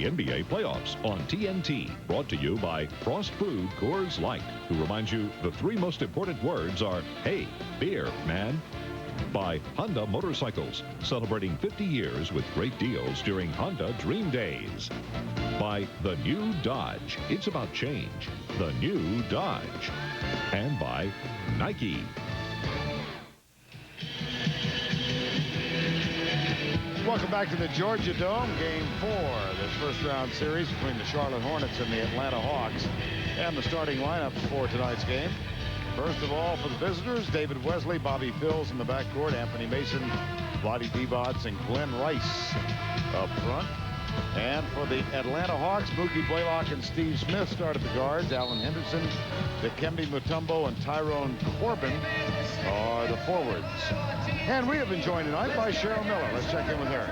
the NBA playoffs on TNT. Brought to you by Frost Food Coors Light, who reminds you the three most important words are, hey, beer, man. By Honda Motorcycles, celebrating 50 years with great deals during Honda Dream Days. By the new Dodge. It's about change. The new Dodge. And by Nike. Welcome back to the Georgia Dome, Game 4, this first-round series between the Charlotte Hornets and the Atlanta Hawks. And the starting lineups for tonight's game. First of all, for the visitors, David Wesley, Bobby Phills in the backcourt, Anthony Mason, Vlade Divac, and Glenn Rice up front. And for the Atlanta Hawks, Mookie Blaylock and Steve Smith started the guards. Alan Henderson, Dikembe Mutombo, and Tyrone Corbin are the forwards. And we have been joined tonight by Cheryl Miller. Let's check in with her.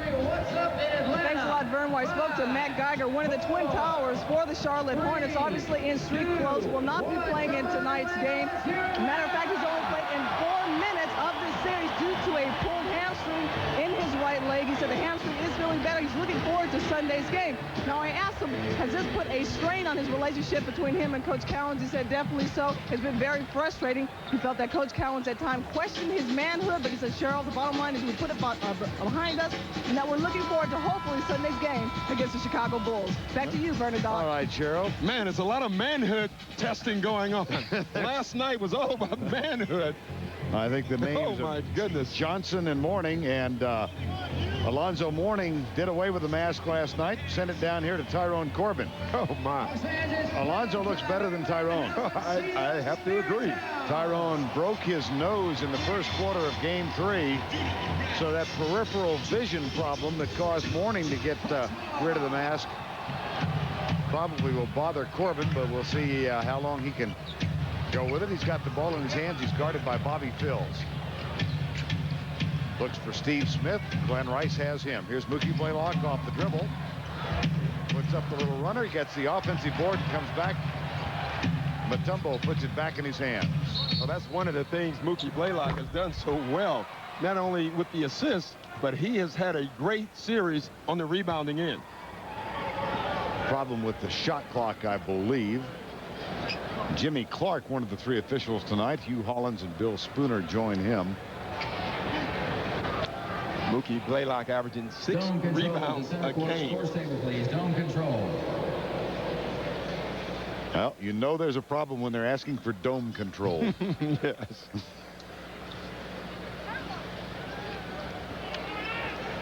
Thanks a lot, Vern. I spoke to Matt Geiger, one of the Twin Towers for the Charlotte Hornets, obviously in street clothes, will not be playing in tonight's game. Matter of fact, he's only played in 4 minutes of this series due to a pulled hamstring in his right leg. He said the hamstring is feeling better. He's looking forward to Sunday's game. Now, I asked him, has this put a strain on his relationship between him and Coach Cowens? He said definitely so. It's been very frustrating. He felt that Coach Cowens at times questioned his manhood, but he said, Cheryl, the bottom line is we put it behind us, and that we're looking forward to hopefully Sunday's game against the Chicago Bulls. Back to you, Bernard. All right, Cheryl. Man, it's a lot of manhood testing going on. Last night was all about manhood. I think the names oh, my goodness. Johnson and Mourning, and Alonzo Mourning did away with the mask last night, sent it down here to Tyrone Corbin. Oh, my. Alonzo looks better than Tyrone. I have to agree. Tyrone broke his nose in the first quarter of Game 3, so that peripheral vision problem that caused Mourning to get rid of the mask probably will bother Corbin, but we'll see how long he can go with it. He's got the ball in his hands. He's guarded by Bobby Phills. Looks for Steve Smith. Glenn Rice has him. Here's Mookie Blaylock off the dribble. Puts up the little runner. He gets the offensive board and comes back. Mutombo puts it back in his hands. Well, that's one of the things Mookie Blaylock has done so well. Not only with the assists, but he has had a great series on the rebounding end. Problem with the shot clock, I believe. Jimmy Clark, one of the 3 officials tonight. Hugh Hollins and Bill Spooner join him. Mookie Blaylock averaging 6 rebounds a game. Dome control. Well, you know there's a problem when they're asking for dome control. Yes.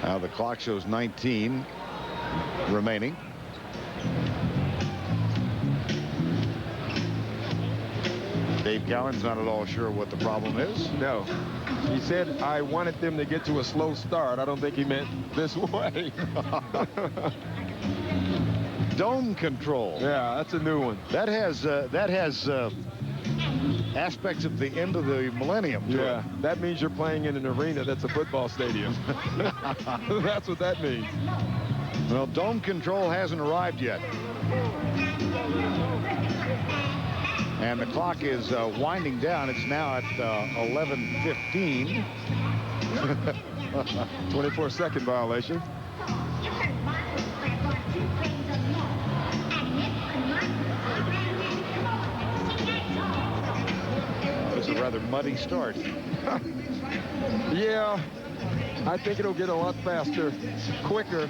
Now the clock shows 19 remaining. Dave Cowan's not at all sure what the problem is. No. He said, I wanted them to get to a slow start. I don't think he meant this way. Dome control. Yeah, that's a new one. That has aspects of the end of the millennium. Yeah, that means you're playing in an arena that's a football stadium. That's what that means. Well, dome control hasn't arrived yet. And the clock is winding down. It's now at 11:15. 24-second violation. It's a rather muddy start. Yeah, I think it'll get a lot faster, quicker.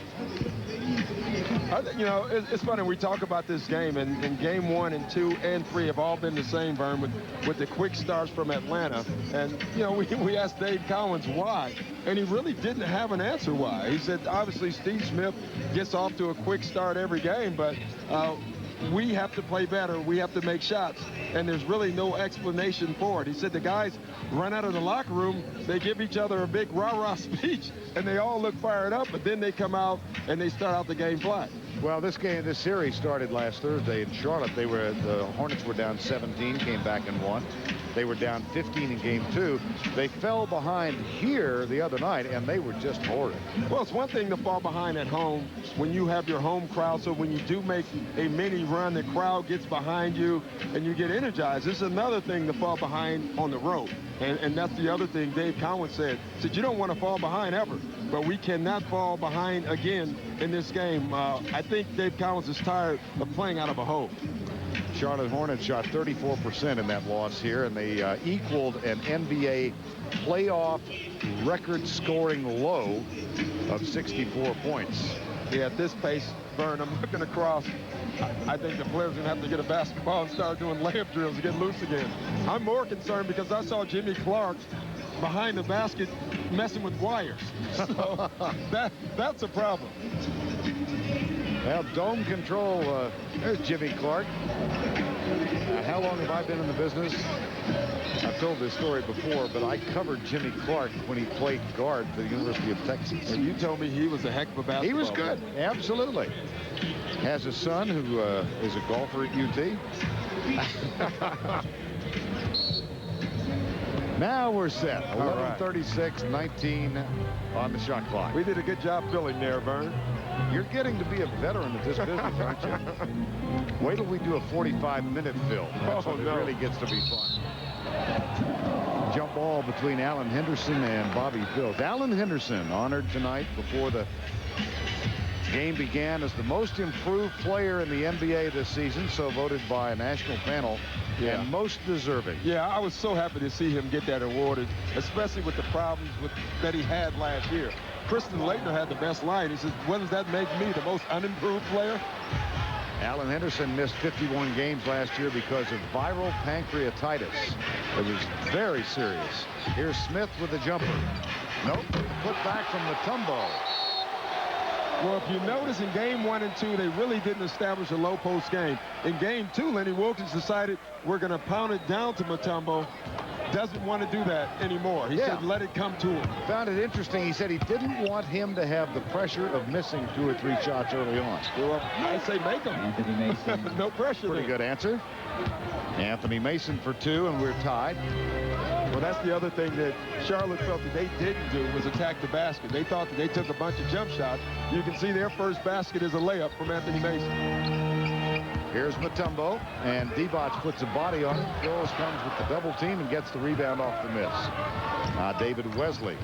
You know, it's funny, we talk about this game, and game 1 and 2 and 3 have all been the same, Vern, with the quick starts from Atlanta. And, you know, we asked Dave Cowens why, and he really didn't have an answer why. He said, obviously, Steve Smith gets off to a quick start every game, but we have to play better. We have to make shots, and there's really no explanation for it. He said the guys run out of the locker room, they give each other a big rah-rah speech, and they all look fired up, but then they come out and they start out the game flat. Well, this series started last Thursday in Charlotte. The Hornets were down 17, came back and won. They were down 15 in game 2. They fell behind here the other night, and they were just horrid. Well, it's one thing to fall behind at home when you have your home crowd. So when you do make a mini run, the crowd gets behind you and you get energized. It's another thing to fall behind on the road. And that's the other thing Dave Cowan said. Said you don't want to fall behind ever, but we cannot fall behind again in this game. I think Dave Cowan is tired of playing out of a hole. Charlotte Hornets shot 34% in that loss here, and they equaled an NBA playoff record scoring low of 64 points. Yeah, at this pace, Vern, I'm looking across. I think the players are going to have to get a basketball and start doing layup drills to get loose again. I'm more concerned because I saw Jimmy Clark behind the basket messing with wires. So that's a problem. Well, dome control, there's Jimmy Clark. How long have I been in the business? I've told this story before, but I covered Jimmy Clark when he played guard for the University of Texas. And you told me he was a heck of a basketball He was good, absolutely. Has a son who is a golfer at UT. Now we're set. 11:36, 19 on the shot clock. We did a good job filling there, Vern. You're getting to be a veteran of this business, aren't you? Wait till we do a 45-minute fill. That's when it really gets to be fun. Jump ball between Alan Henderson and Bobby Phillips. Alan Henderson honored tonight before the game began as the most improved player in the NBA this season, so voted by a national panel. Yeah. And most deserving. Yeah, I was so happy to see him get that awarded, especially with the problems that he had last year. Kristen Leitner had the best line. He says, what does that make me, the most unimproved player? Alan Henderson missed 51 games last year because of viral pancreatitis. It was very serious. Here's Smith with the jumper. Nope, put back from Mutombo. Well, if you notice in game 1 and 2, they really didn't establish a low post game. In game 2, Lenny Wilkins decided we're going to pound it down to Mutombo. Doesn't want to do that anymore. He said let it come to him. Found it interesting. He said he didn't want him to have the pressure of missing 2 or 3 shots early on. Well, I say make them. Anthony Mason. No pressure. Pretty good answer. Anthony Mason for 2, and we're tied. Well, that's the other thing that Charlotte felt that they didn't do was attack the basket. They thought that they took a bunch of jump shots. You can see their first basket is a layup from Anthony Mason. Here's Mutombo, and Divac puts a body on him. Phillips comes with the double team and gets the rebound off the miss. David Wesley,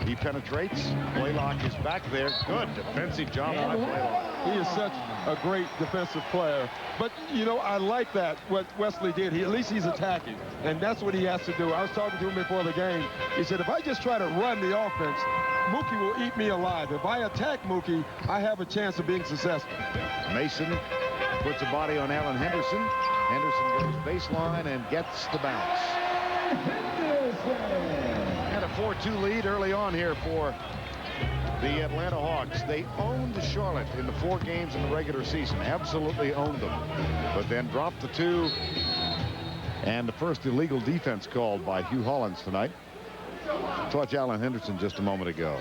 he penetrates. Blaylock is back there. Good defensive job by Blaylock. He is such a great defensive player. But, you know, I like that, what Wesley did. At least he's attacking, and that's what he has to do. I was talking to him before the game. He said, if I just try to run the offense, Mookie will eat me alive. If I attack Mookie, I have a chance of being successful. Mason puts a body on Alan Henderson. Henderson goes baseline and gets the bounce. And a 4-2 lead early on here for the Atlanta Hawks. They owned Charlotte in the 4 games in the regular season. Absolutely owned them. But then dropped the 2. And the first illegal defense called by Hugh Hollins tonight. Touch Alan Henderson just a moment ago.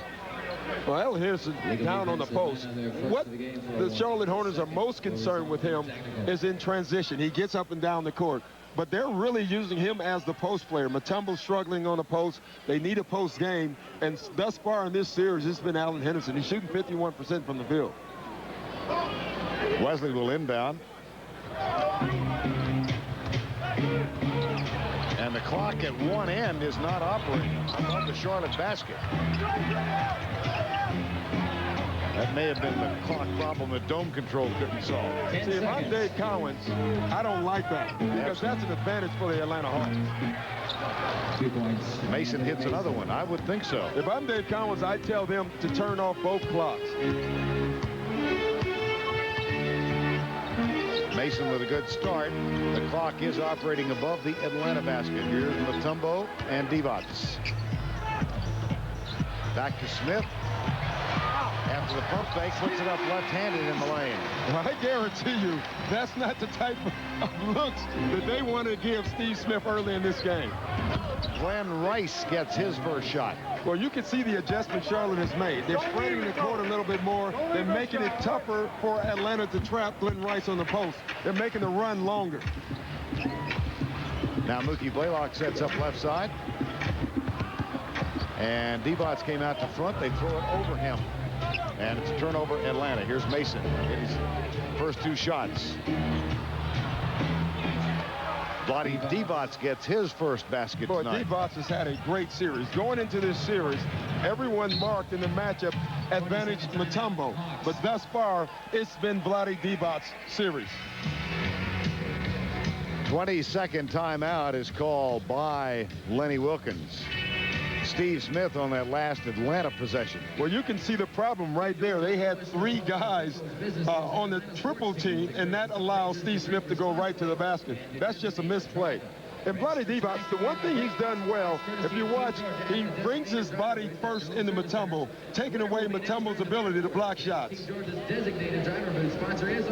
Well, Alan Henderson down on the post. What the Charlotte Hornets are most concerned with him is in transition. He gets up and down the court. But they're really using him as the post player. Mutombo's struggling on the post. They need a post game. And thus far in this series, it's been Alan Henderson. He's shooting 51% from the field. Wesley will inbound. And the clock at one end is not operating above the Charlotte basket. That may have been the clock problem that dome control couldn't solve. See, if I'm Dave Cowens, I don't like that because that's an advantage for the Atlanta Hawks. 2 points. Mason hits another one. I would think so. If I'm Dave Cowens, I'd tell them to turn off both clocks. Mason with a good start. The clock is operating above the Atlanta basket. Here's Mutombo and Divac. Back to Smith. After the pump fake, puts it up left-handed in the lane. Well, I guarantee you, that's not the type of looks that they want to give Steve Smith early in this game. Glenn Rice gets his first shot. Well, you can see the adjustment Charlotte has made. They're spreading the court a little bit more. They're making it tougher for Atlanta to trap Glenn Rice on the post. They're making the run longer. Now Mookie Blaylock sets up left side. And Divac came out to front. They throw it over him. And it's a turnover, Atlanta. Here's Mason. Hit his first 2 shots. Vlade Divac gets his first basket tonight. Divac has had a great series. Going into this series, everyone marked in the matchup advantage Mutombo. But thus far, it's been Vlade Divac's series. 22nd timeout is called by Lenny Wilkens. Steve Smith on that last Atlanta possession. Well, you can see the problem right there. They had 3 guys on the triple team, and that allows Steve Smith to go right to the basket. That's just a misplay. And Vlade Divac, the one thing he's done well, if you watch, he brings his body first into Mutombo, taking away Mutombo's ability to block shots.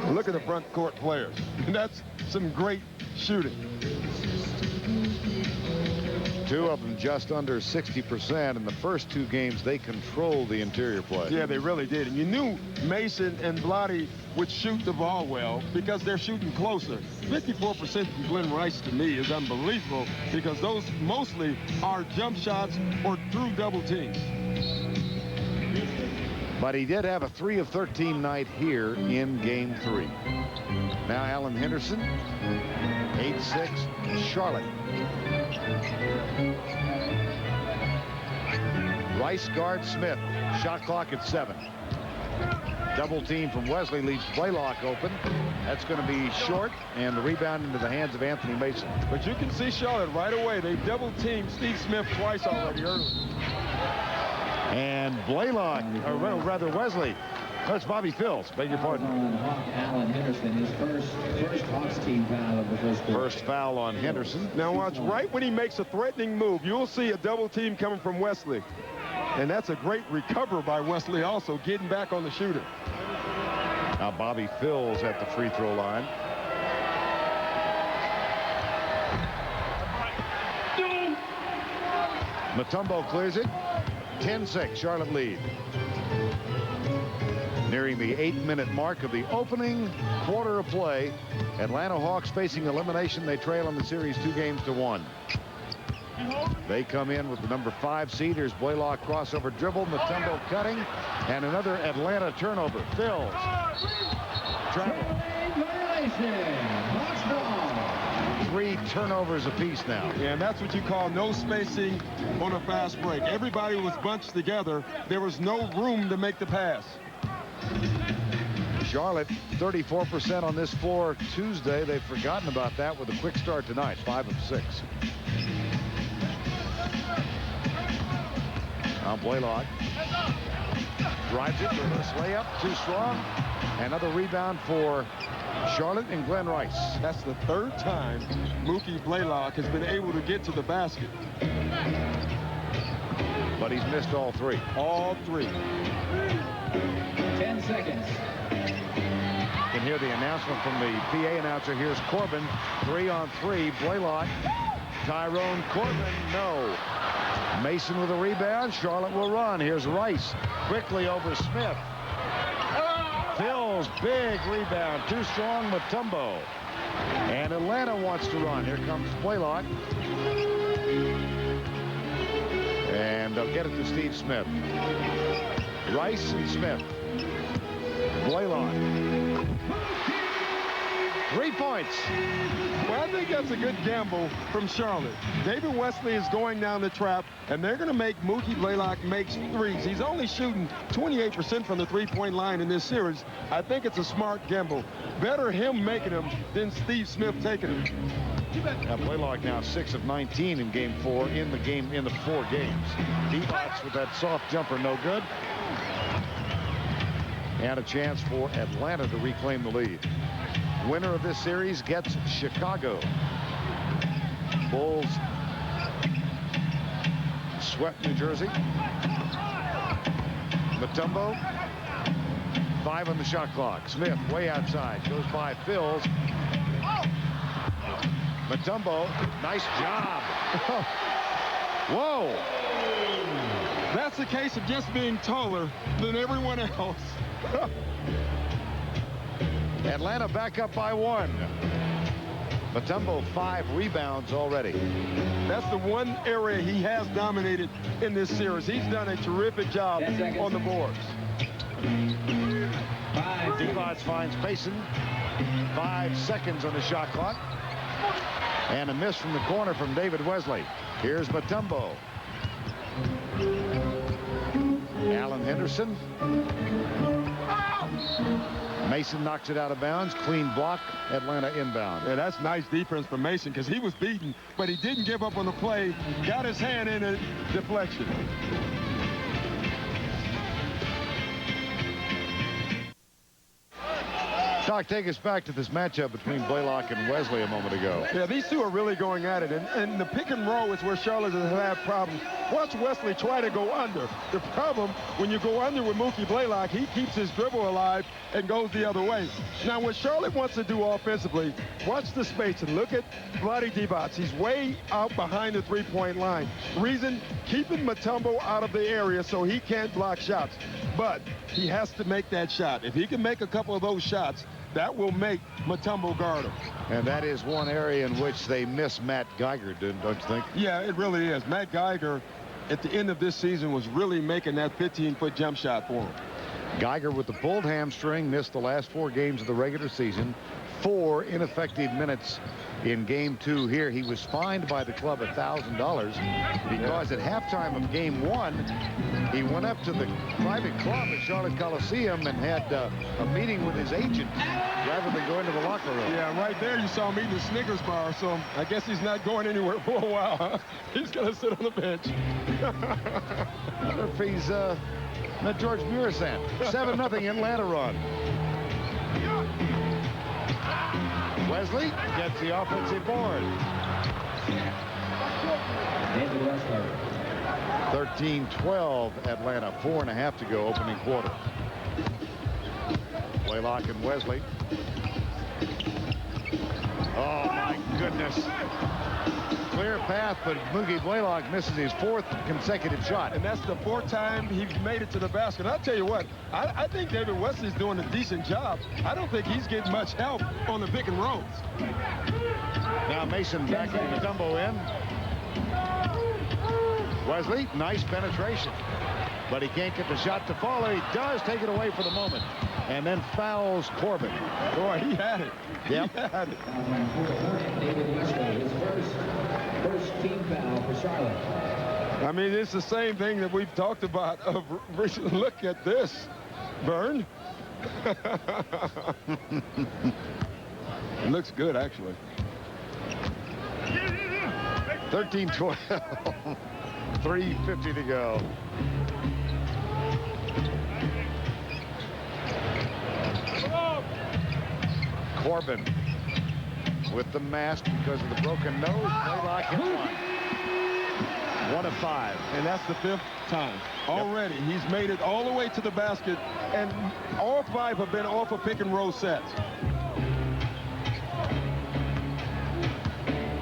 Look at the front court players. And that's some great shooting. 2 of them just under 60%. In the first 2 games, they controlled the interior play. Yeah, they really did. And you knew Mason and Vlade would shoot the ball well because they're shooting closer. 54% from Glenn Rice to me is unbelievable because those mostly are jump shots or through double teams. But he did have a 3 of 13 night here in game 3. Now Alan Henderson, 8-6, Charlotte. Rice guards Smith. Shot clock at 7. Double team from Wesley leaves Blaylock open. That's going to be short, and the rebound into the hands of Anthony Mason. But you can see Charlotte right away. They double teamed Steve Smith twice already early. And Blaylock, or rather Wesley. That's Bobby Phills. Beg your pardon. Alan Henderson, his first Hawks team foul of the first quarter. First foul on Henderson. Now watch, right when he makes a threatening move, you'll see a double team coming from Wesley. And that's a great recover by Wesley also, getting back on the shooter. Now Bobby Phills at the free throw line. Mutombo clears it. 10-6, Charlotte lead. Nearing the 8-minute mark of the opening quarter of play. Atlanta Hawks facing elimination. They trail in the series 2-1. They come in with the number 5 seed. Here's Blaylock crossover dribble. Mutombo cutting. And another Atlanta turnover. Phills. Travel. 3 turnovers apiece now. Yeah, and that's what you call no spacing on a fast break. Everybody was bunched together. There was no room to make the pass. Charlotte 34% on this floor Tuesday. They've forgotten about that with a quick start tonight. 5 of 6. Now Blaylock drives it. Reverse layup. Too strong. Another rebound for Charlotte and Glenn Rice. That's the 3rd time Mookie Blaylock has been able to get to the basket. But he's missed all 3. All 3. 10 seconds. You can hear the announcement from the PA announcer. Here's Corbin. 3-on-3. Blaylock. Tyrone Corbin. No. Mason with a rebound. Charlotte will run. Here's Rice. Quickly over Smith. Phil's big rebound. Too strong. Mutombo. And Atlanta wants to run. Here comes Blaylock. And they'll get it to Steve Smith. Rice and Smith. Blaylock. 3 points. Well, I think that's a good gamble from Charlotte. David Wesley is going down the trap, and they're going to make Mookie Blaylock make threes. He's only shooting 28% from the three-point line in this series. I think it's a smart gamble. Better him making them than Steve Smith taking them. Now Blaylock now 6 of 19 in game 4 in the 4 games. Divac with that soft jumper, no good. And a chance for Atlanta to reclaim the lead. Winner of this series gets Chicago. Bulls swept New Jersey. Mutombo, 5 on the shot clock. Smith way outside, goes by Phil's. Mutombo, nice job. Whoa. That's a case of just being taller than everyone else. Atlanta back up by 1. Mutombo 5 rebounds already. That's the one area he has dominated in this series. He's done a terrific job on the boards. Divac finds Mason. 5 seconds on the shot clock. And a miss from the corner from David Wesley. Here's Mutombo. Alan Henderson. Mason knocks it out of bounds. Clean block. Atlanta inbound. Yeah, that's nice defense from Mason because he was beaten, but he didn't give up on the play. Got his hand in a deflection. Doc, take us back to this matchup between Blaylock and Wesley a moment ago. Yeah, these two are really going at it, and the pick and roll is where Charlotte has had problems. Watch Wesley try to go under. The problem, when you go under with Mookie Blaylock, he keeps his dribble alive and goes the other way. Now, what Charlotte wants to do offensively, watch the space and look at Vlade Divac. He's way out behind the three-point line. Reason, keeping Mutombo out of the area so he can't block shots. But he has to make that shot. If he can make a couple of those shots, that will make Mutombo guard him. And that is one area in which they miss Matt Geiger, don't you think? Yeah, it really is. Matt Geiger, at the end of this season, was really making that 15-foot jump shot for him. Geiger with the pulled hamstring missed the last 4 games of the regular season. 4 ineffective minutes in game 2 here. He was fined by the club $1,000 because at halftime of game 1, he went up to the private club at Charlotte Coliseum and had a meeting with his agent rather than going to the locker room. Yeah, right there you saw him eating the Snickers bar, so I guess he's not going anywhere for a while, huh? He's going to sit on the bench. I wonder if he's met George Murasant. 7-0 Atlanta run. Wesley gets the offensive board. 13-12 Atlanta. 4.5 to go opening quarter. Blaylock and Wesley. Oh my goodness. Clear path, but Mookie Blaylock misses his 4th consecutive shot. And that's the 4th time he's made it to the basket. I'll tell you what, I think David Wesley's doing a decent job. I don't think he's getting much help on the pick and rolls. Now Mason backing Mutombo in. Wesley, nice penetration. But he can't get the shot to fall. He does take it away for the moment. And then fouls Corbin. Boy, he had it. Yep. He had it. David Wesley, his first team foul for Charlotte. I mean, it's the same thing that we've talked about. Look at this, Vern. It looks good, actually. 13-12. 3:50 to go. Corbin with the mask because of the broken nose. Blaylock hits one. 1 of 5. And that's the 5th time. Already, he's made it all the way to the basket, and all 5 have been off of pick and roll sets.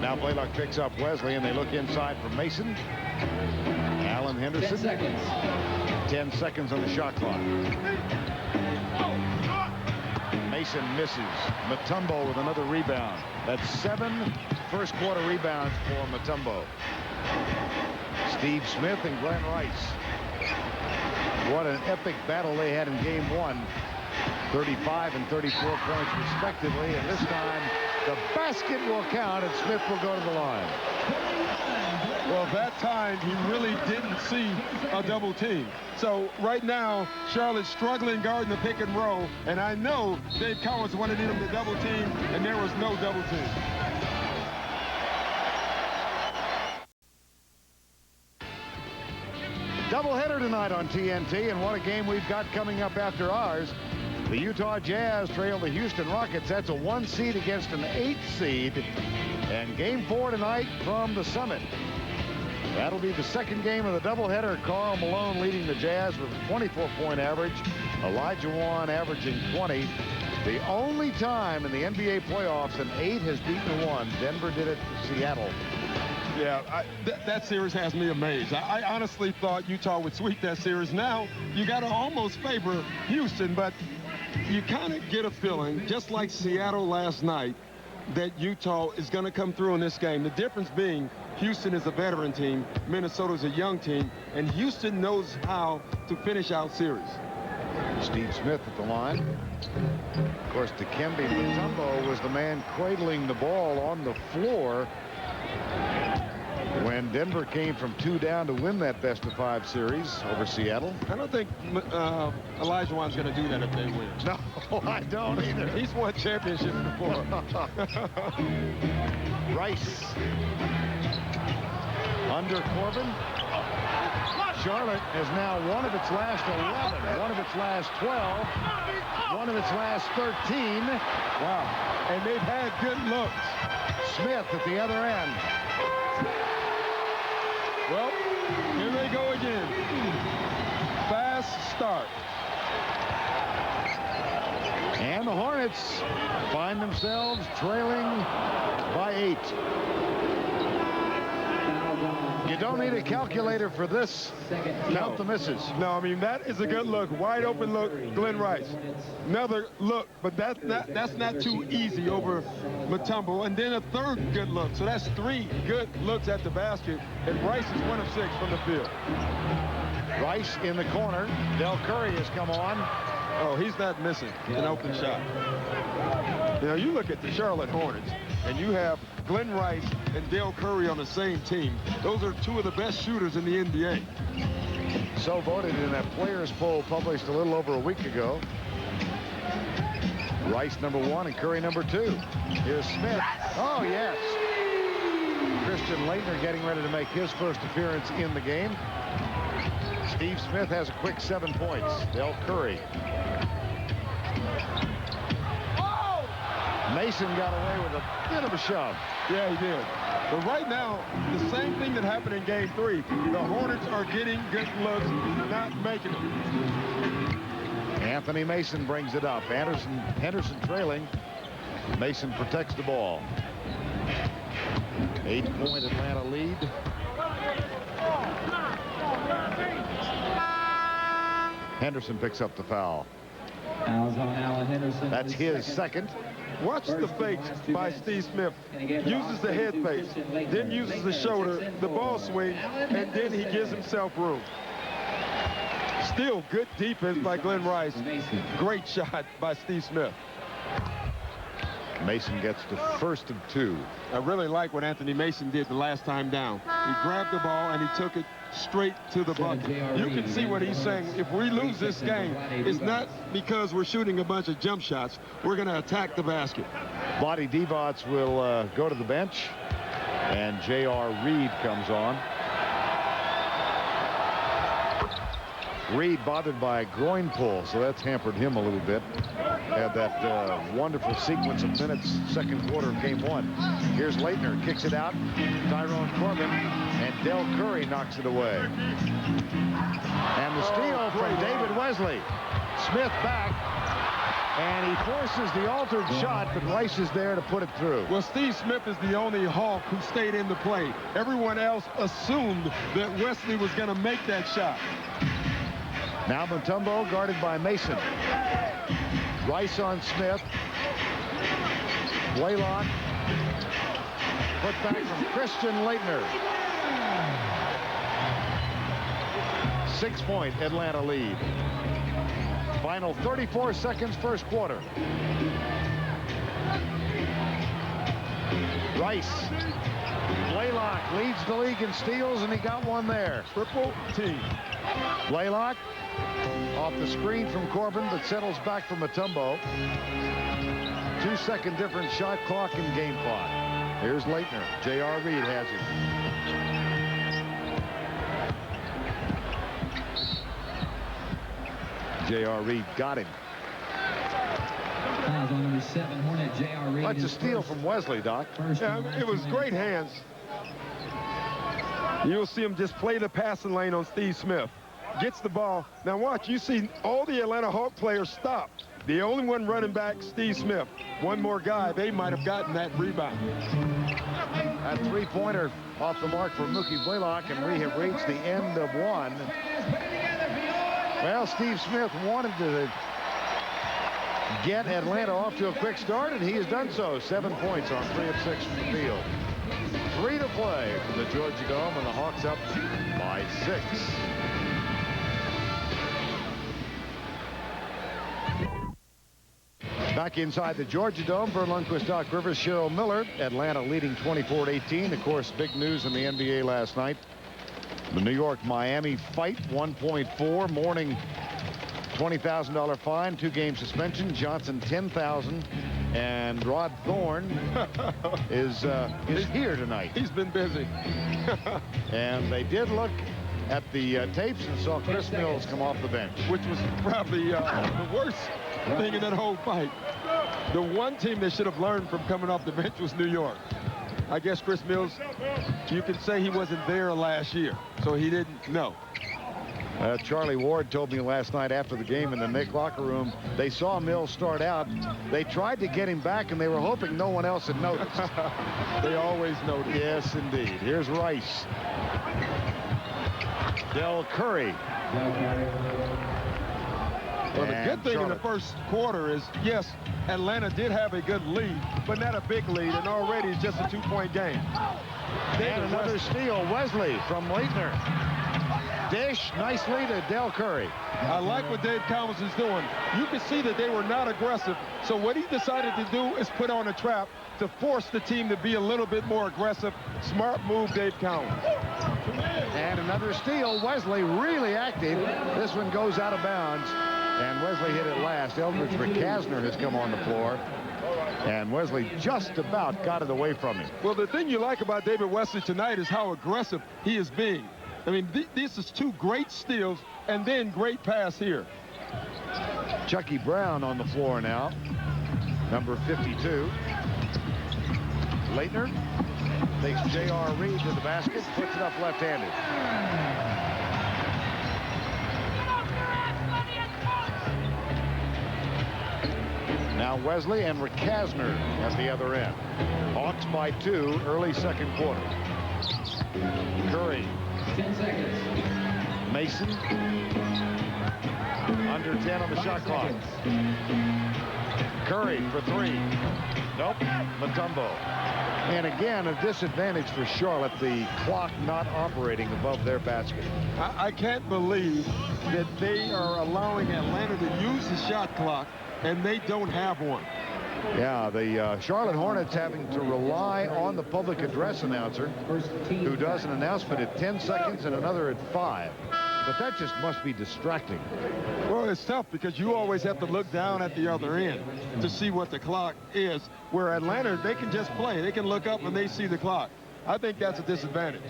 Now Blaylock picks up Wesley, and they look inside for Mason. Alan Henderson. 10 seconds. 10 seconds on the shot clock. Mason misses. Mutombo with another rebound. That's 7 first quarter rebounds for Mutombo. Steve Smith and Glenn Rice. What an epic battle they had in game 1. 35 and 34 points respectively. And this time the basket will count and Smith will go to the line. Well, that time he really didn't see a double team. So right now, Charlotte's struggling guarding the pick and roll, and I know Dave Cowens wanted him to double team, and there was no double team. Doubleheader tonight on TNT, and what a game we've got coming up after ours. The Utah Jazz trail the Houston Rockets. That's a 1 seed against an 8 seed. And game 4 tonight from the Summit. That'll be the second game of the doubleheader. Karl Malone leading the Jazz with a 24-point average. Elijah Wan averaging 20. The only time in the NBA playoffs an 8 has beaten 1. Denver did it to Seattle. Yeah, that series has me amazed. I honestly thought Utah would sweep that series. Now, you got to almost favor Houston, but you kind of get a feeling, just like Seattle last night, that Utah is going to come through in this game. The difference being Houston is a veteran team, Minnesota is a young team, and Houston knows how to finish out series. Steve Smith at the line. Of course, Dikembe Mutombo was the man cradling the ball on the floor when Denver came from 2 down to win that best-of-5 series over Seattle. I don't think Olajuwon's going to do that if they win. No, I don't either. He's won championships before. Rice under Corbin. Charlotte has now one of its last 11, one of its last 12, one of its last 13. Wow. And they've had good looks. Smith at the other end. Well, here they go again. Fast start. And the Hornets find themselves trailing by 8. You don't need a calculator for this. Count the misses. No, I mean, that is a good look. Wide open look, Glenn Rice. Another look, but that's not too easy over Mutombo. And then a third good look. So that's 3 good looks at the basket. And Rice is 1 of 6 from the field. Rice in the corner. Del Curry has come on. Oh, he's not missing an open shot. Now, you look at the Charlotte Hornets, and you have Glenn Rice and Del Curry on the same team. Those are 2 of the best shooters in the NBA. So voted in that players poll published a little over a week ago. Rice #1 and Curry #2. Here's Smith. Oh, yes. Christian Laettner getting ready to make his first appearance in the game. Steve Smith has a quick 7 points. Del Curry. Mason got away with a bit of a shove. Yeah, he did. But right now, the same thing that happened in Game 3. The Hornets are getting good looks, not making them. Anthony Mason brings it up. Henderson trailing. Mason protects the ball. 8-point Atlanta lead. Henderson picks up the foul. Fouls on Alan Henderson. That's his second. Watch the fakes by Steve Smith. Uses the head fake, then uses the shoulder, the ball swing, and then he gives himself room. Still good defense by Glenn Rice. Great shot by Steve Smith. Mason gets the first of 2. I really like what Anthony Mason did the last time down. He grabbed the ball and he took it straight to the bucket. You can see what he's saying. If we lose this game, it's not because we're shooting a bunch of jump shots. We're going to attack the basket. Vlade Divac will go to the bench, and J.R. Reed comes on. Reed bothered by a groin pull, so that's hampered him a little bit. Had that wonderful sequence of minutes, second quarter of Game 1. Here's Laettner, kicks it out. Tyrone Corbin, and Del Curry knocks it away. And the steal from David Wesley. Smith back, and he forces the altered shot, but Rice is there to put it through. Well, Steve Smith is the only Hawk who stayed in the play. Everyone else assumed that Wesley was going to make that shot. Now Mutombo guarded by Mason. Rice on Smith. Blaylock. Put back from Christian Laettner. 6-point Atlanta lead. Final 34 seconds, first quarter. Rice. Blaylock leads the league in steals, and he got one there. Triple team. Blaylock off the screen from Corbin, but settles back from Mutombo. 2-second difference shot clock in game clock. Here's Laettner. J.R. Reed has it. J.R. Reed got him. Fouls on #7, Hornet J.R. Reed. That's a steal from Wesley, Doc. Yeah, it was great hands. You'll see him just play the passing lane on Steve Smith. Gets the ball. Now watch, you see all the Atlanta Hawk players stop. The only one running back, Steve Smith. One more guy, they might have gotten that rebound. That 3-pointer off the mark for Mookie Blaylock, and we have reached the end of 1. Well, Steve Smith wanted to get Atlanta off to a quick start, and he has done so. 7 points on 3 of 6 from the field. 3 to play from the Georgia Dome, and the Hawks up by 6. Back inside the Georgia Dome, Vern Lundquist, Doc Rivers, Cheryl Miller. Atlanta leading 24-18. Of course, big news in the NBA last night. The New York-Miami fight, 1.4. Morning, $20,000 fine, 2-game suspension. Johnson, $10,000. And Rod Thorne is here tonight. He's been busy. And they did look at the tapes and saw Chris Mills come off the bench, which was probably the worst thing in that whole fight. The one team that should have learned from coming off the bench was New York. I guess Chris Mills, you can say he wasn't there last year, so he didn't know. Charlie Ward told me last night after the game in the Knick locker room, they saw Mills start out. They tried to get him back, and they were hoping no one else had noticed. They always notice. Yes, indeed. Here's Rice. Del Curry. Well, the good thing in the first quarter is, yes, Atlanta did have a good lead, but not a big lead, and already it's just a 2-point game. And another steal, Wesley from Leitner. Dish nicely to Del Curry. I like what Dave Cowens is doing. You can see that they were not aggressive, so what he decided to do is put on a trap to force the team to be a little bit more aggressive. Smart move, Dave Cowens. And another steal, Wesley really active. This one goes out of bounds. And Wesley hit it last. Eldridge McCasner has come on the floor. And Wesley just about got it away from him. Well, the thing you like about David Wesley tonight is how aggressive he is being. I mean, this is 2 great steals and then great pass here. Chucky Brown on the floor now. Number 52. Leitner takes J.R. Reed to the basket, puts it up left-handed. Now Wesley and McCasner at the other end. Hawks by 2, early second quarter. Curry. 10 seconds. Mason. Under 10 on the shot clock. Curry for 3. Nope. Mutombo. And again, a disadvantage for Charlotte, the clock not operating above their basket. I can't believe that they are allowing Atlanta to use the shot clock and they don't have one. Yeah, the Charlotte Hornets having to rely on the public address announcer, who does an announcement at 10 seconds and another at 5. But that just must be distracting. Well, it's tough because you always have to look down at the other end to see what the clock is, where Atlanta, they can just play. They can look up and they see the clock. I think that's a disadvantage.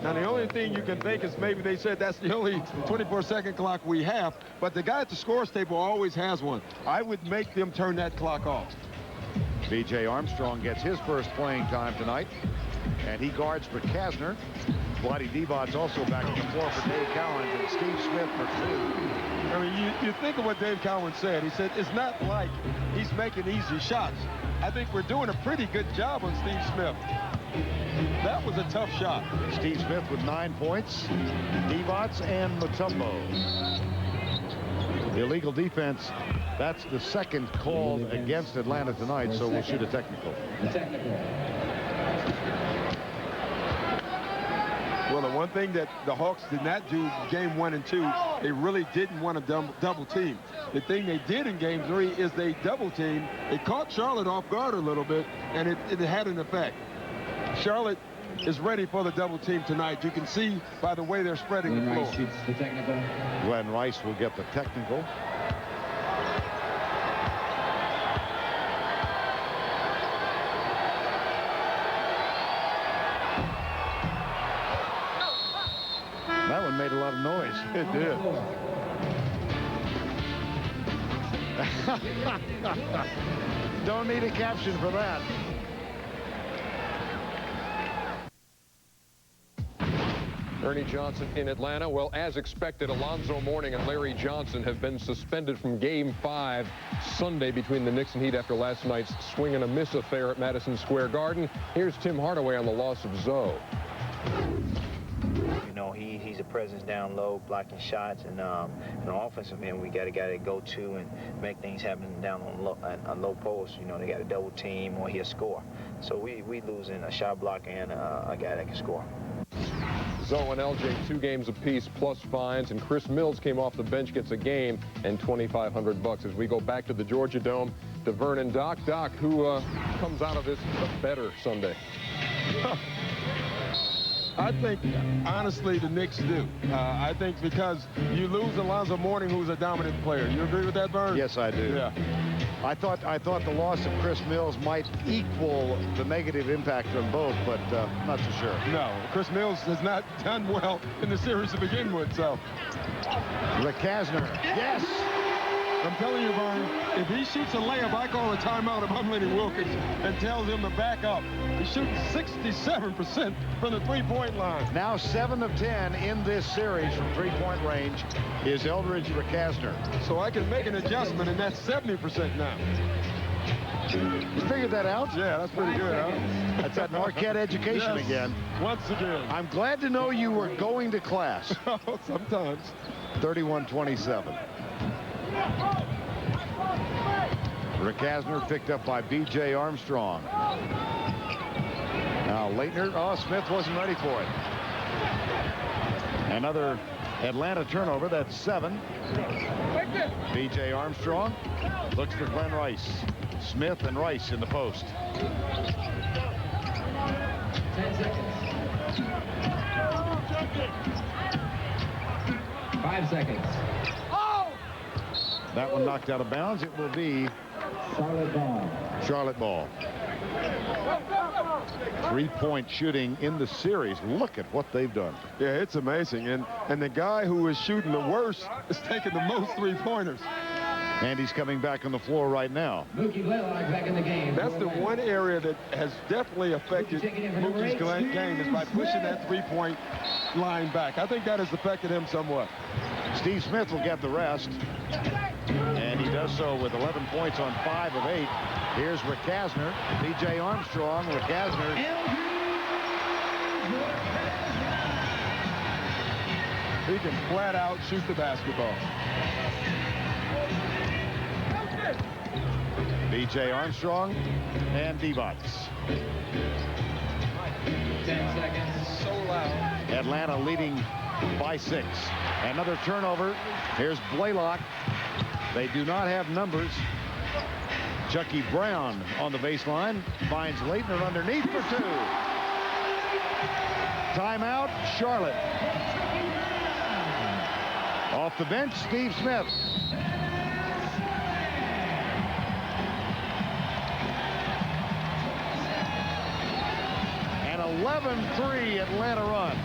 Now, the only thing you can think is maybe they said that's the only 24-second clock we have, but the guy at the scores table always has one. I would make them turn that clock off. B.J. Armstrong gets his first playing time tonight, and he guards McCasner. Vlade Divac's also back on the floor for Dave Cowens, and Steve Smith for 2. I mean, you think of what Dave Cowens said. He said it's not like he's making easy shots. I think we're doing a pretty good job on Steve Smith. That was a tough shot. Steve Smith with 9 points. Divac and Mutombo. Illegal defense. That's the second called against Atlanta tonight, so we'll shoot a technical. Well, the one thing that the Hawks did not do game 1 and 2, they really didn't want to double team. The thing they did in game 3 is they double team. It caught Charlotte off guard a little bit, and it had an effect. Charlotte is ready for the double team tonight. You can see by the way they're spreading the floor. Rice shoots the technical. Glenn Rice will get the technical. That one made a lot of noise. It did. Don't need a caption for that. Ernie Johnson in Atlanta. Well, as expected, Alonzo Mourning and Larry Johnson have been suspended from Game 5 Sunday between the Knicks and Heat after last night's swing and a miss affair at Madison Square Garden. Here's Tim Hardaway on the loss of Zoe. You know, he he's a presence down low, blocking shots, and on the offensive end, we got a guy to go to and make things happen down on low post. You know, they got a double team or he'll score. So we losing a shot blocker and a guy that can score. Zoe and LJ 2 games apiece plus fines, and Chris Mills came off the bench, gets a game and $2,500 as we go back to the Georgia Dome to Vernon. Doc, who comes out of this a better Sunday? I think, honestly, the Knicks do. I think because you lose Alonzo Mourning, who's a dominant player. You agree with that, Vern? Yes, I do. Yeah. I thought the loss of Chris Mills might equal the negative impact on both, but not so sure. No, Chris Mills has not done well in the series to begin with, so. Rekasner, yes! I'm telling you, Vern, if he shoots a layup, I call a timeout if I'm Lenny Wilkins and tells him to back up. He's shooting 67% from the three-point line. Now 7 of 10 in this series from three-point range is Eldridge Rekasner. So I can make an adjustment, and that's 70% now. You figured that out? Yeah, that's pretty good, huh? That's that Marquette education Yes, again. Once again. I'm glad to know you were going to class. Sometimes. 31-27. Rekasner picked up by B.J. Armstrong. Now Leitner, Smith wasn't ready for it. Another Atlanta turnover, that's 7. B.J. Armstrong looks for Glenn Rice. Smith and Rice in the post. 10 seconds. 5 seconds. That one knocked out of bounds. It will be Charlotte ball. 3-point shooting in the series. Look at what they've done. Yeah, it's amazing. And the guy who is shooting the worst is taking the most three-pointers. And he's coming back on the floor right now. Mookie Blaylock back in the game. That's the one area that has definitely affected Mookie's game is by pushing that three-point line back. I think that has affected him somewhat. Steve Smith will get the rest. And he does so with 11 points on 5 of 8. Here's Rekasner, B.J. Armstrong, Rekasner. He can flat out shoot the basketball. B.J. Armstrong and Divac. 10 seconds. So loud. Atlanta leading by 6. Another turnover. Here's Blaylock. They do not have numbers. Chucky Brown on the baseline finds Leitner underneath for 2. Timeout, Charlotte. Off the bench, Steve Smith. An 11-3 Atlanta run.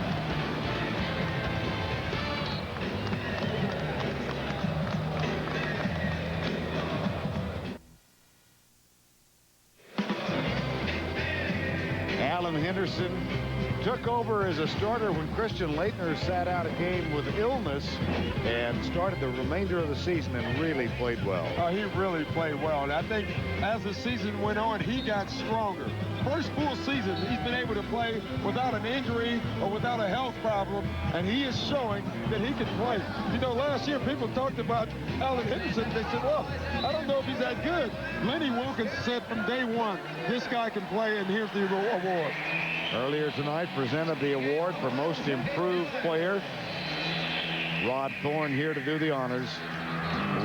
Alan Henderson took over as a starter when Christian Leitner sat out a game with illness and started the remainder of the season and really played well. He really played well. And I think as the season went on, he got stronger. First full season, he's been able to play without an injury or without a health problem, and he is showing that he can play. You know, last year people talked about Alan Henderson. They said, well, I don't know if he's that good. Lenny Wilkins said from day one, this guy can play, and here's the award. Earlier tonight, presented the award for most improved player. Rod Thorne here to do the honors.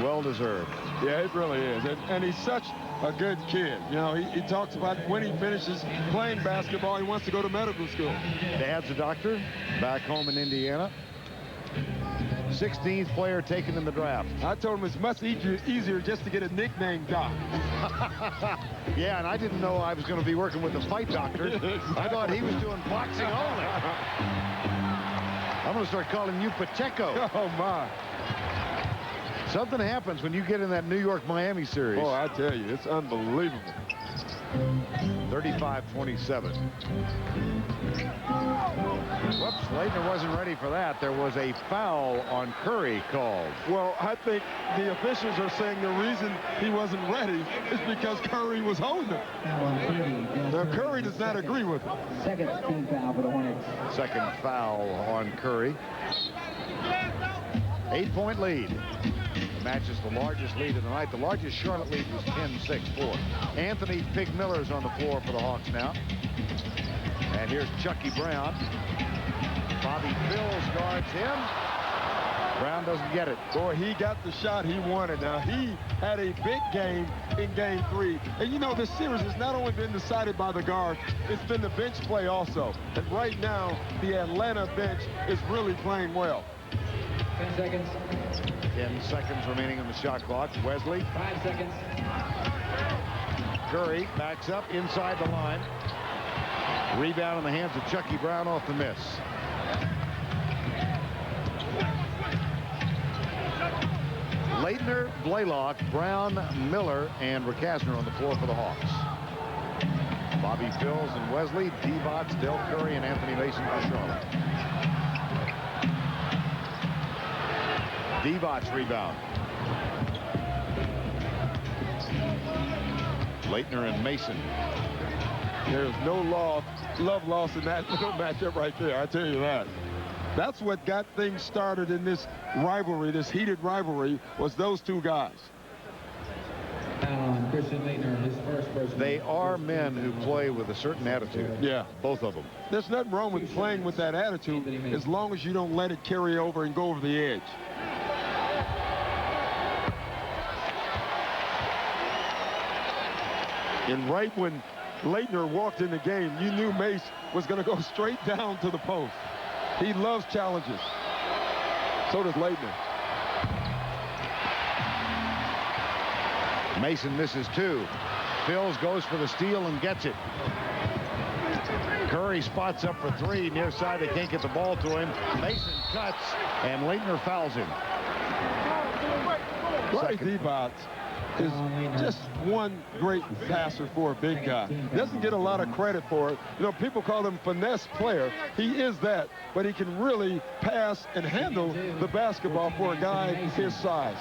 Well deserved. Yeah, it really is. And he's such a good kid. You know, he talks about when he finishes playing basketball, he wants to go to medical school. Dad's a doctor back home in Indiana. 16th player taken in the draft. I told him it's much easier just to get a nickname, Doc. Yeah, and I didn't know I was going to be working with a fight doctor. I thought he was doing boxing only. I'm going to start calling you Pacheco. Oh, my. Something happens when you get in that New York-Miami series. Oh, I tell you, it's unbelievable. 35-27. Whoops, Leitner wasn't ready for that. There was a foul on Curry called. Well, I think the officials are saying the reason he wasn't ready is because Curry was holding him. Now, Curry does not agree with it. Second team foul for the Hornets. Second foul on Curry. 8-point lead. The match is the largest lead of the night. The largest Charlotte lead was 10-6-4. Anthony Pig Miller's on the floor for the Hawks now. And here's Chucky Brown. Bobby Bills guards him. Brown doesn't get it. Boy, he got the shot he wanted. Now, he had a big game in Game 3. And, you know, this series has not only been decided by the guard, it's been the bench play also. And right now, the Atlanta bench is really playing well. 10 seconds. 10 seconds remaining on the shot clock. Wesley. 5 seconds. Curry backs up inside the line. Rebound in the hands of Chucky Brown off the miss. Leitner, Blaylock, Brown, Miller, and Rakasner on the floor for the Hawks. Bobby Bills and Wesley, Divac, Del Curry, and Anthony Mason for Charlotte. Divac's rebound. Leitner and Mason. There's no love lost in that little matchup right there, I tell you that. That's what got things started in this rivalry, this heated rivalry, was those two guys. Christian Leitner, his first. They are men who play with a certain attitude. Yeah. Both of them. There's nothing wrong with playing with that attitude as long as you don't let it carry over and go over the edge. And right when Leitner walked in the game, you knew Mace was going to go straight down to the post. He loves challenges. So does Leitner. Mason misses two. Bills goes for the steal and gets it. Curry spots up for three. Near side, they can't get the ball to him. Mason cuts, and Leitner fouls him. Larry Divac is just one great passer for a big guy. Doesn't get a lot of credit for it. You know, people call him finesse player. He is that, but he can really pass and handle the basketball for a guy his size.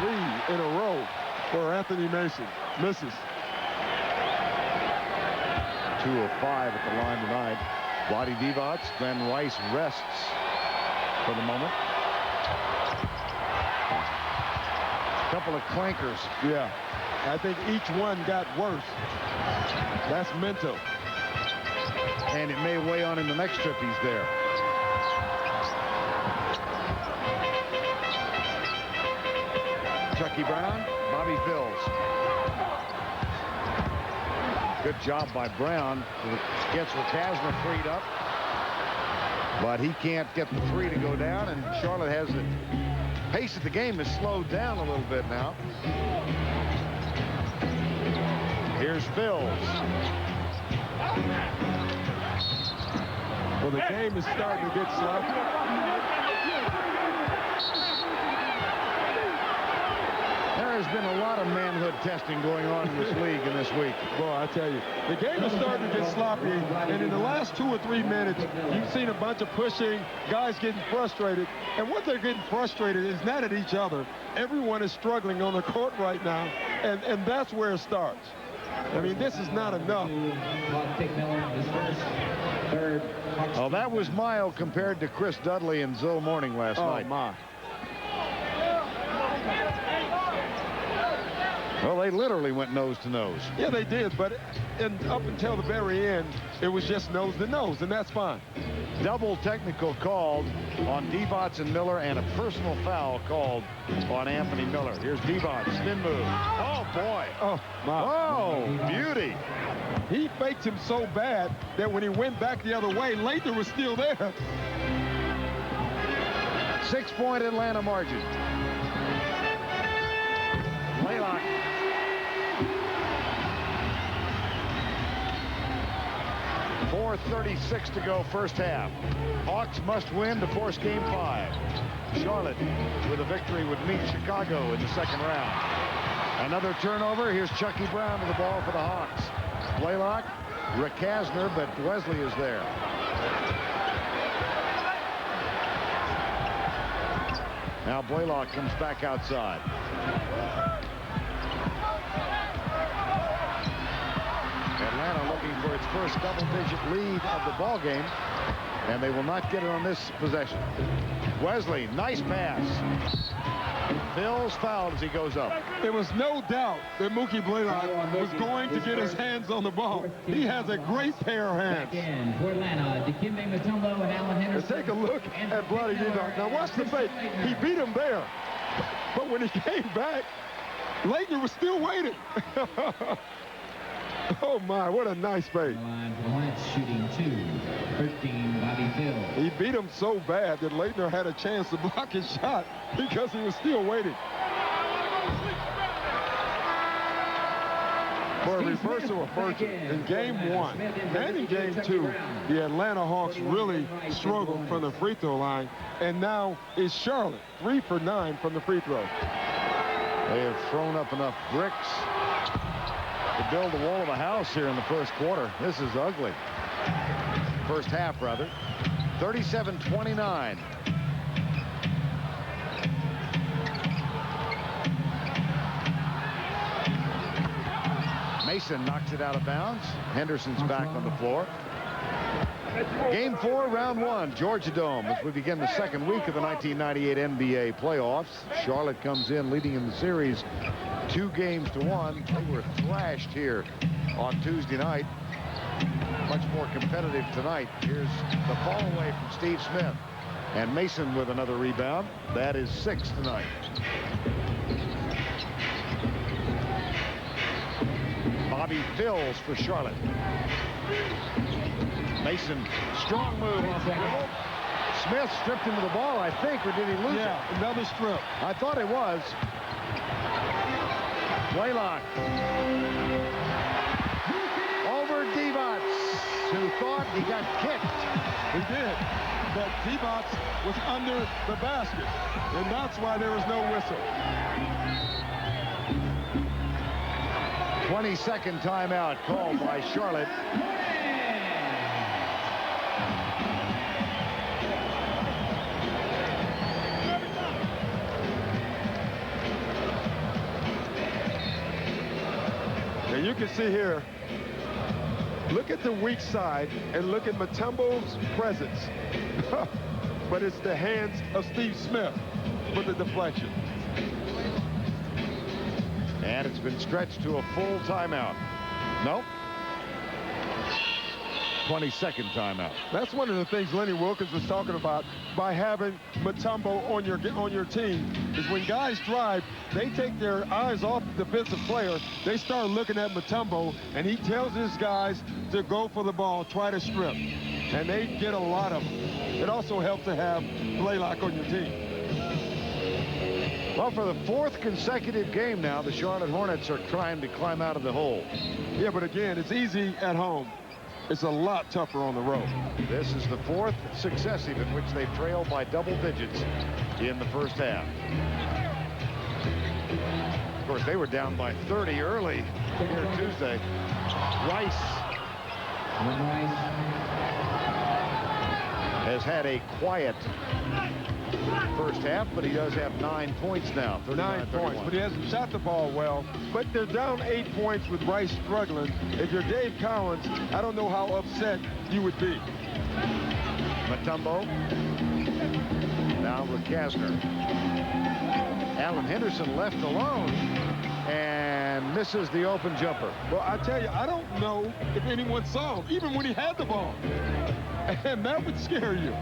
3 in a row for Anthony Mason. Misses. 2 of 5 at the line tonight. Vlade Divac, then Rice rests for the moment. Couple of clankers. Yeah, I think each one got worse. That's mental. And it may weigh on him the next trip he's there. Chucky Brown, Bobby Bills. Good job by Brown. Gets Rakasner freed up. But he can't get the three to go down, and Charlotte has the pace of the game has slowed down a little bit now. Here's Bills. Well, the game is starting to get sloppy. There has been a lot of manhood testing going on in this league in this week. Boy, I tell you, the game is starting to get sloppy, and in the last 2 or 3 minutes, you've seen a bunch of pushing, guys getting frustrated, and what they're getting frustrated is not at each other. Everyone is struggling on the court right now, and that's where it starts. I mean, this is not enough. Oh, that was mild compared to Chris Dudley and Zoe Morning last night. Oh, my. Well, they literally went nose to nose. Yeah, they did, but up until the very end, it was just nose to nose, and that's fine. Double technical called on Divac and Miller, and a personal foul called on Anthony Miller. Here's Divac, spin move. Oh, boy. Oh, my. Oh, beauty. He faked him so bad that when he went back the other way, Leitner was still there. 6-point Atlanta margin. Blaylock. .436 to go first half. Hawks must win to force game 5. Charlotte with a victory would meet Chicago in the second round. Another turnover. Here's Chucky Brown with the ball for the Hawks. Blaylock, Rick Kasner, but Wesley is there. Now Blaylock comes back outside. Atlanta looking for its first double-digit lead of the ball game, and they will not get it on this possession. Wesley, nice pass. Phil's fouled as he goes up. There was no doubt that Mookie Blaylock was going to get his hands on the ball. He has a great pair of hands. Again, for Atlanta, Dikembe Mutombo and Alan And Henderson. take a look at Bloody Divac. Now watch the fake. He beat him there. But when he came back, Leitner was still waiting. Oh my, what a nice fake. Line for the Hornets shooting 2-13, Bobby Phil. He beat him so bad that Leitner had a chance to block his shot because he was still waiting. For a reversal of fortune in game 1 and in game 2, the Atlanta Hawks really struggled from the free throw line, and now it's Charlotte 3 for 9 from the free throw. They have thrown up enough bricks to build the wall of a house here in the first quarter. This is ugly. First half, rather. 37-29. Mason knocks it out of bounds. Henderson's back on the floor. Game 4, round 1, Georgia Dome, as we begin the second week of the 1998 NBA playoffs. Charlotte comes in leading in the series 2-1. They were thrashed here on Tuesday night. Much more competitive tonight. Here's the fall away from Steve Smith. And Mason with another rebound. That is 6 tonight. Bobby Phills for Charlotte. Mason, strong move off the dribble. Smith stripped him of the ball, I think, or did he lose it? Yeah, another strip. I thought it was. Blaylock. Over Divac, who thought he got kicked. He did. But Divac was under the basket, and that's why there was no whistle. 22nd timeout called by Charlotte. And you can see here, look at the weak side and look at Mutombo's presence. But it's the hands of Steve Smith for the deflection. And it's been stretched to a full timeout. Nope. 22nd timeout. That's one of the things Lenny Wilkins was talking about by having Mutombo on your team, is when guys drive, they take their eyes off the defensive player. They start looking at Mutombo, and he tells his guys to go for the ball, try to strip. And they get a lot of them. It also helps to have Blaylock on your team. Well, for the 4th consecutive game now, the Charlotte Hornets are trying to climb out of the hole. Yeah, but again, it's easy at home. It's a lot tougher on the road. This is the 4th successive in which they've trailed by double digits in the first half. Of course, they were down by 30 early here Tuesday. Rice has had a quiet first half, but he does have 9 points now. 9 points, but he hasn't shot the ball well. But they're down 8 points with Rice struggling. If you're Dave Collins, I don't know how upset you would be. Mutombo. Now with Kasner. Alan Henderson left alone and misses the open jumper. Well, I tell you, I don't know if anyone saw him, even when he had the ball. And that would scare you.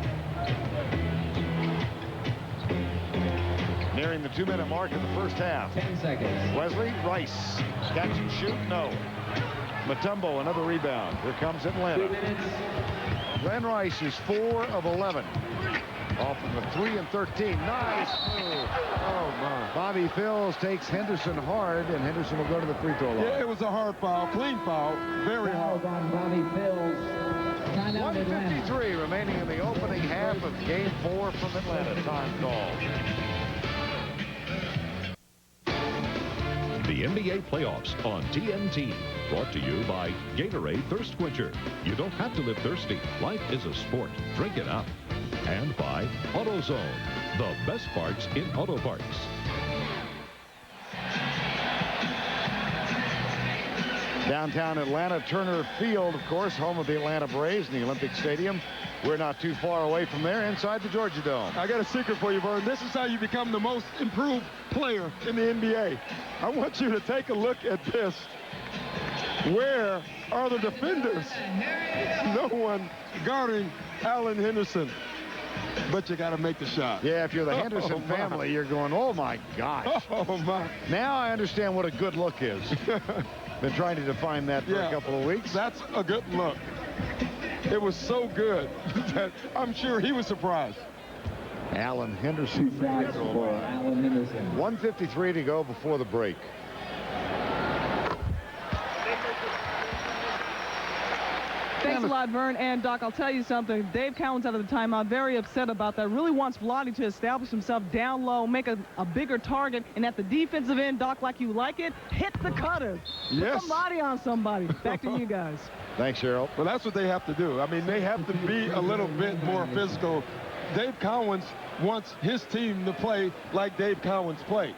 Nearing the 2-minute mark of the first half. 10 seconds. Wesley, Rice. Catch and shoot, no. Mutombo, another rebound. Here comes Atlanta. 2 minutes. Glenn Rice is 4 of 11. Off of a 3 and 13. Nice move. Oh, my. Bobby Phills takes Henderson hard, and Henderson will go to the free throw line. Yeah, it was a hard foul. Clean foul. Very hard. On Bobby Phills. Timeout Atlanta. 1:53 remaining in the opening half of game 4 from Atlanta. Time call. The the NBA playoffs on TNT. Brought to you by Gatorade Thirst Quencher. You don't have to live thirsty. Life is a sport. Drink it up. And by AutoZone, the best parts in auto parts. Downtown Atlanta, Turner Field, of course, home of the Atlanta Braves in the Olympic Stadium. We're not too far away from there, inside the Georgia Dome. I got a secret for you, Vern. This is how you become the most improved player in the NBA. I want you to take a look at this. Where are the defenders? No one guarding Alan Henderson. But you got to make the shot. Yeah, if you're the Henderson family, you're going, oh, my gosh. Oh, my. Now I understand what a good look is. Been trying to define that for a couple of weeks. That's a good look. It was so good that I'm sure he was surprised. Alan Henderson. 2 shots for Alan Henderson. 1:53 to go before the break. Thanks a lot, Vern and Doc. I'll tell you something. Dave Cowens out of the timeout, very upset about that. Really wants Vlade to establish himself down low, make a bigger target, and at the defensive end, Doc, like you like it, hit the cutter. Yes. Put somebody on somebody. Back to you guys. Thanks, Cheryl. Well, that's what they have to do. I mean, they have to be a little bit more physical. Dave Cowens wants his team to play like Dave Cowens played.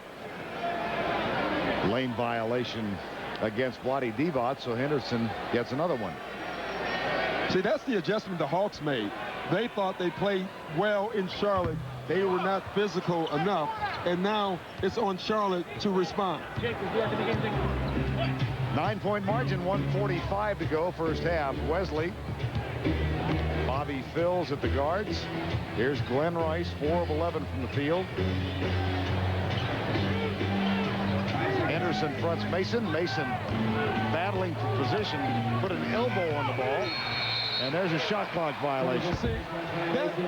Lane violation against Vlade Divac, so Henderson gets another one. See, that's the adjustment the Hawks made. They thought they played well in Charlotte. They were not physical enough, and now it's on Charlotte to respond. 9-point margin, 1:45 to go, first half. Wesley, Bobby Phills at the guards. Here's Glenn Rice, 4 of 11 from the field. Henderson fronts Mason. Mason battling for position, put an elbow on the ball. And there's a shot clock violation. See,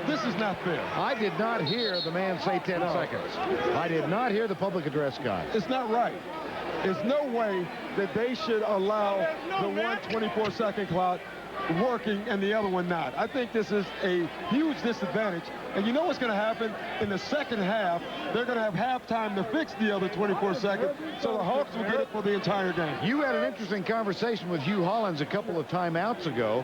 this is not fair. I did not hear the man say 10 seconds. I did not hear the public address guy. It's not right. There's no way that they should allow the 1 24-second clock working and the other one not. I think this is a huge disadvantage. And you know what's going to happen in the second half? They're going to have halftime to fix the other 24 seconds, so the Hawks will get it for the entire game. You had an interesting conversation with Hugh Hollins a couple of timeouts ago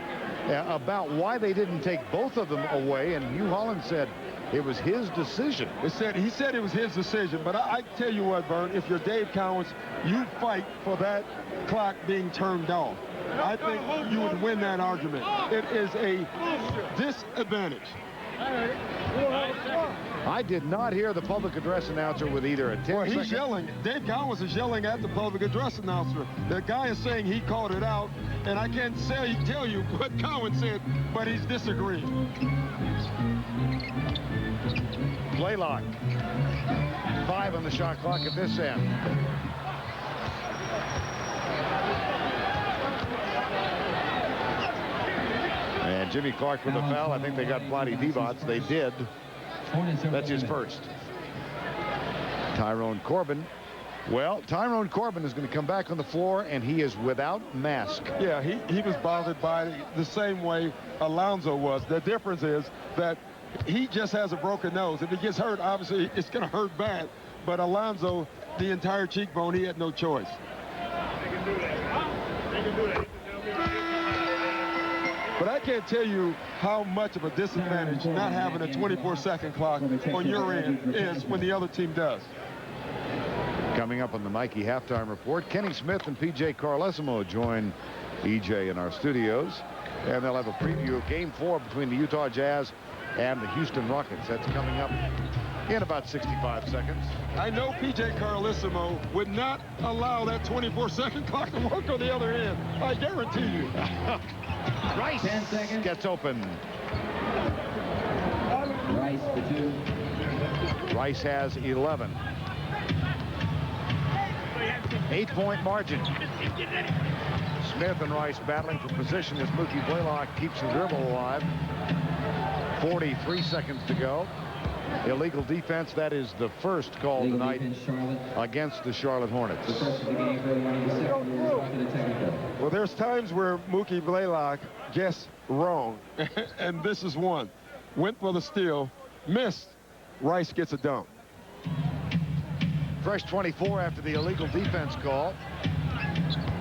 about why they didn't take both of them away, and Hugh Hollins said it was his decision. He said it was his decision, but I tell you what, Vern, if you're Dave Cowens, you fight for that clock being turned off. I think you would win that argument. It is a disadvantage. I did not hear the public address announcer with either a 10 Well, he's second. yelling. Dave Cowens is yelling at the public address announcer. The guy is saying he called it out, and I can't tell you what Cowens said, but he's disagreeing. Blaylock. 5 on the shot clock at this end. And Jimmy Clark with the foul. I think they got Vlade Divac. They did. That's his first. Tyrone Corbin. Well, Tyrone Corbin is going to come back on the floor, and he is without mask. Yeah, he was bothered by it the same way Alonzo was. The difference is that he just has a broken nose. If he gets hurt, obviously it's going to hurt bad. But Alonzo, the entire cheekbone, he had no choice. They can do that. They can do that. But I can't tell you how much of a disadvantage not having a 24-second clock on your end is when the other team does. Coming up on the Mikey halftime report, Kenny Smith and P.J. Carlesimo join E.J. in our studios, and they'll have a preview of Game 4 between the Utah Jazz and the Houston Rockets. That's coming up in about 65 seconds. I know P.J. Carlesimo would not allow that 24-second clock to work on the other end. I guarantee you. Rice 10 seconds. gets open. Rice for 2. Rice has 11. 8-point margin. Smith and Rice battling for position as Mookie Blaylock keeps the dribble alive. 43 seconds to go. Illegal defense. That is the first call Legal tonight defense, against the Charlotte Hornets. The first of the game for the 92nd. Well, there's times where Mookie Blaylock gets wrong, and this is one. Went for the steal, missed. Rice gets a dunk. Fresh 24 after the illegal defense call.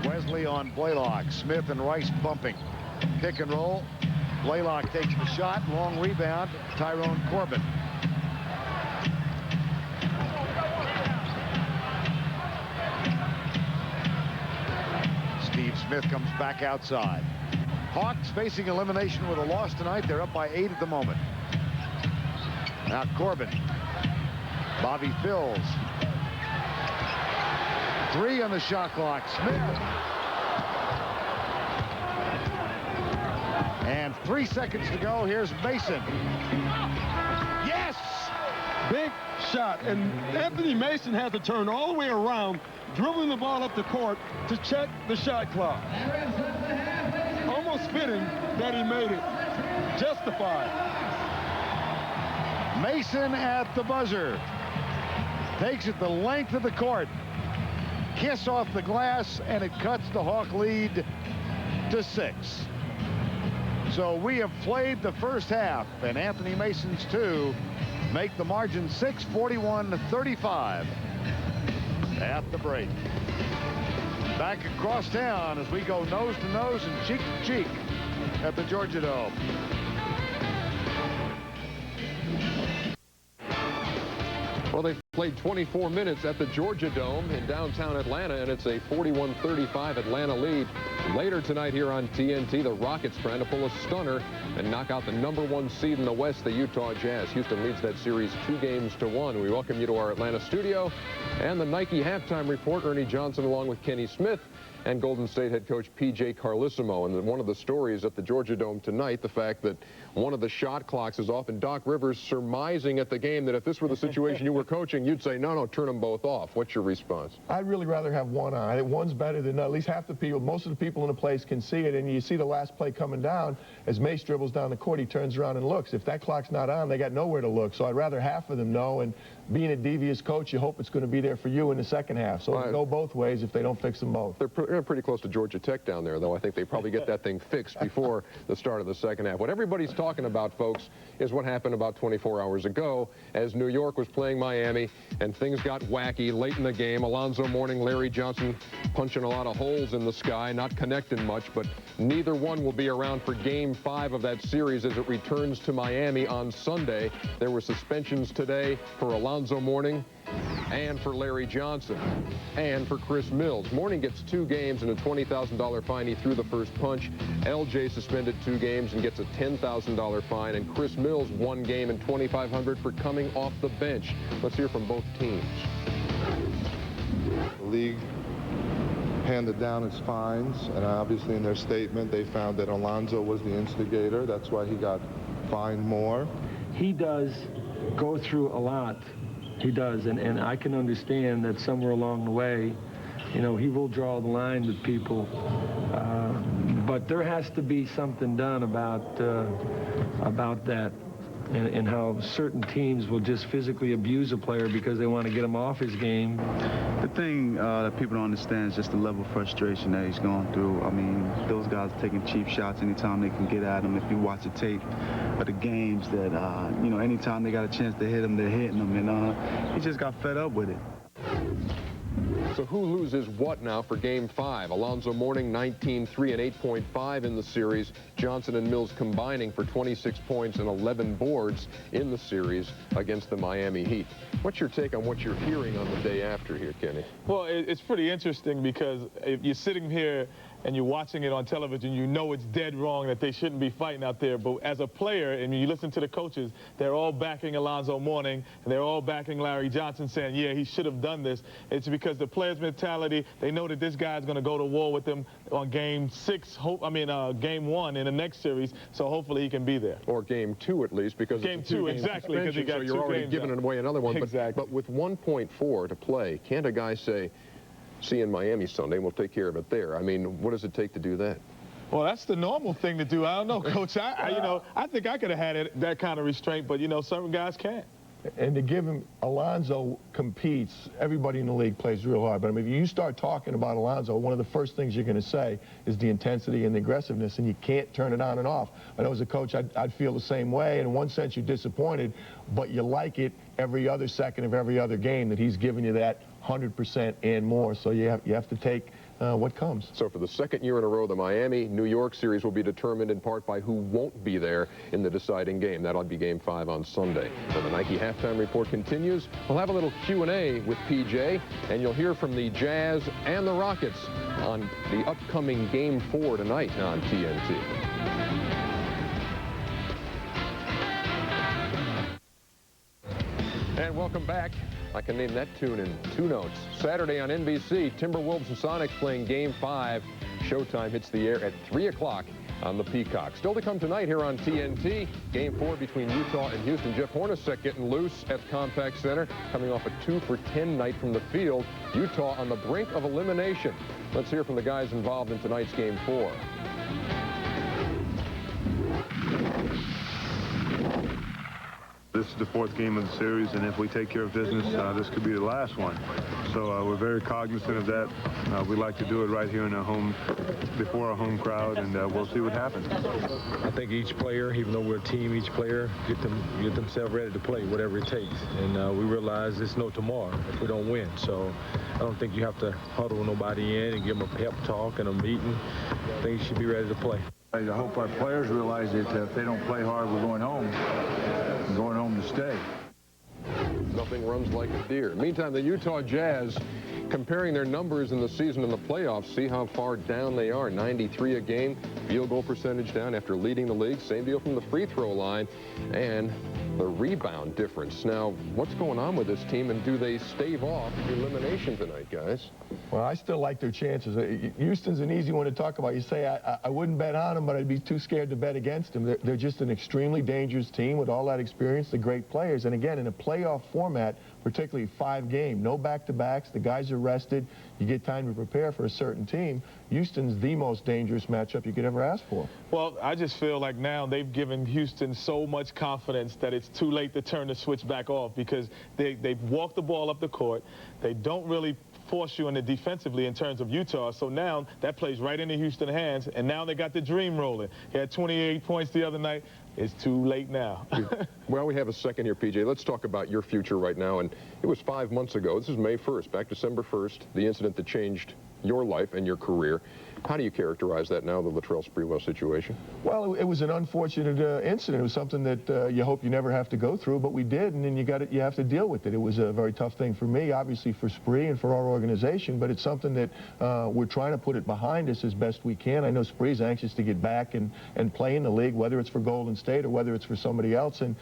Wesley on Blaylock. Smith and Rice bumping. Pick and roll. Blaylock takes the shot. Long rebound. Tyrone Corbin. Steve Smith comes back outside. Hawks facing elimination with a loss tonight. They're up by 8 at the moment. Now Corbin. Bobby Phils. 3 on the shot clock. Smith. And 3 seconds to go. Here's Mason. Yes! Big shot. And Anthony Mason had to turn all the way around, dribbling the ball up the court to check the shot clock. Almost fitting that he made it. Justified. Mason at the buzzer. Takes it the length of the court. Kiss off the glass, and it cuts the Hawk lead to 6. So we have played the first half, and Anthony Mason's 2 make the margin 6, 41-35 at the break. Back across town as we go nose to nose and cheek to cheek at the Georgia Dome. Well, they've played 24 minutes at the Georgia Dome in downtown Atlanta, and it's a 41-35 Atlanta lead. Later tonight here on TNT, the Rockets trying to pull a stunner and knock out the #1 seed in the West, the Utah Jazz. Houston leads that series 2-1. We welcome you to our Atlanta studio and the Nike halftime report. Ernie Johnson along with Kenny Smith and Golden State head coach P.J. Carlesimo. And one of the stories at the Georgia Dome tonight, the fact that one of the shot clocks is off, and Doc Rivers surmising at the game that if this were the situation you were coaching, you'd say, no, turn them both off. What's your response? I'd really rather have one on. I think one's better than at least half the people. Most of the people in the place can see it, and you see the last play coming down. As Mace dribbles down the court, he turns around and looks. If that clock's not on, they got nowhere to look. So I'd rather half of them know, and being a devious coach, you hope it's going to be there for you in the second half. So it'll go both ways if they don't fix them both. They're pretty close to Georgia Tech down there, though. I think they probably get that thing fixed before the start of the second half. What everybody's talking about, folks, is what happened about 24 hours ago as New York was playing Miami and things got wacky late in the game. Alonzo Mourning, Larry Johnson punching a lot of holes in the sky, not connecting much, but neither one will be around for Game 5 of that series as it returns to Miami on Sunday. There were suspensions today for Alonzo Mourning and for Larry Johnson and for Chris Mills. Mourning gets 2 games and a $20,000 fine. He threw the first punch. LJ suspended 2 games and gets a $10,000 fine, and Chris Mills 1 game and $2,500 for coming off the bench. Let's hear from both teams. The league handed down its fines, and obviously in their statement they found that Alonzo was the instigator. That's why he got fined more. He does go through a lot. He does, and I can understand that somewhere along the way, you know, he will draw the line with people. But there has to be something done about that, and how certain teams will just physically abuse a player because they want to get him off his game. The thing that people don't understand is just the level of frustration that he's going through. I mean, those guys are taking cheap shots anytime they can get at him. If you watch the tape of the games, that you know, anytime they got a chance to hit him, they're hitting him, and he just got fed up with it. So who loses what now for Game 5? Alonzo Mourning 19-3 and 8.5 in the series. Johnson and Mills combining for 26 points and 11 boards in the series against the Miami Heat. What's your take on what you're hearing on the day after here, Kenny? Well, it's pretty interesting because if you're sitting here and you're watching it on television, you know it's dead wrong that they shouldn't be fighting out there. But as a player, and you listen to the coaches, they're all backing Alonzo Mourning, and they're all backing Larry Johnson, saying, yeah, he should have done this. It's because the players' mentality, they know that this guy's going to go to war with them on Game 1 in the next series, so hopefully he can be there. Or Game 2 at least, because Game 2, exactly, because he got so you're already giving away another one. Exactly. But with 1.4 to play, can't a guy say, see you in Miami Sunday, we'll take care of it there? I mean, what does it take to do that? Well, that's the normal thing to do. I don't know, Coach. I think I could have had that kind of restraint, but, you know, certain guys can't. And to give him, Alonzo competes. Everybody in the league plays real hard. But I mean, if you start talking about Alonzo, one of the first things you're going to say is the intensity and the aggressiveness, and you can't turn it on and off. I know as a coach, I'd feel the same way. In one sense, you're disappointed, but you like it every other second of every other game that he's giving you that 100% and more. So you have to take what comes. So for the second year in a row, the Miami-New York series will be determined in part by who won't be there in the deciding game. That'll be Game 5 on Sunday. When the Nike Halftime Report continues, we'll have a little Q&A with PJ, and you'll hear from the Jazz and the Rockets on the upcoming Game 4 tonight on TNT. And welcome back. I can name that tune in 2 notes. Saturday on NBC, Timberwolves and Sonics playing Game 5. Showtime hits the air at 3 o'clock on the Peacock. Still to come tonight here on TNT, Game 4 between Utah and Houston. Jeff Hornacek getting loose at Compaq Center, coming off a 2-for-10 night from the field. Utah on the brink of elimination. Let's hear from the guys involved in tonight's Game 4. This is the 4th game of the series, and if we take care of business, this could be the last one. So we're very cognizant of that. We like to do it right here in our home, before our home crowd, and we'll see what happens. I think each player, even though we're a team, each player get themselves ready to play, whatever it takes. And we realize there's no tomorrow if we don't win. So I don't think you have to huddle nobody in and give them a pep talk and a meeting. I think you should be ready to play. I hope our players realize that if they don't play hard, we're going home. We're going home to stay. Nothing runs like a deer. Meantime, the Utah Jazz, comparing their numbers in the season and the playoffs, see how far down they are. 93 a game, field goal percentage down after leading the league. Same deal from the free throw line, and the rebound difference. Now, what's going on with this team, and do they stave off elimination tonight, guys? Well, I still like their chances. Houston's an easy one to talk about. You say I wouldn't bet on them, but I'd be too scared to bet against them. They're just an extremely dangerous team with all that experience, the great players. And again, in a playoff format, particularly 5-game, no back-to-backs, the guys are rested, you get time to prepare for a certain team. Houston's the most dangerous matchup you could ever ask for. Well, I just feel like now they've given Houston so much confidence that it's too late to turn the switch back off, because they've walked the ball up the court. They don't really force you in the defensively in terms of Utah. So now that plays right into Houston's hands, and now they got the dream rolling. He had 28 points the other night. It's too late now. Well, we have a second here, PJ. Let's talk about your future right now. And it was 5 months ago. This is May 1st, back December 1st, the incident that changed your life and your career. How do you characterize that now, the Latrell Sprewell situation? Well, it was an unfortunate incident. It was something that you hope you never have to go through, but we did, and then you have to deal with it. It was a very tough thing for me, obviously for Spree and for our organization, but it's something that we're trying to put it behind us as best we can. I know Spree's anxious to get back and play in the league, whether it's for Golden State or whether it's for somebody else, and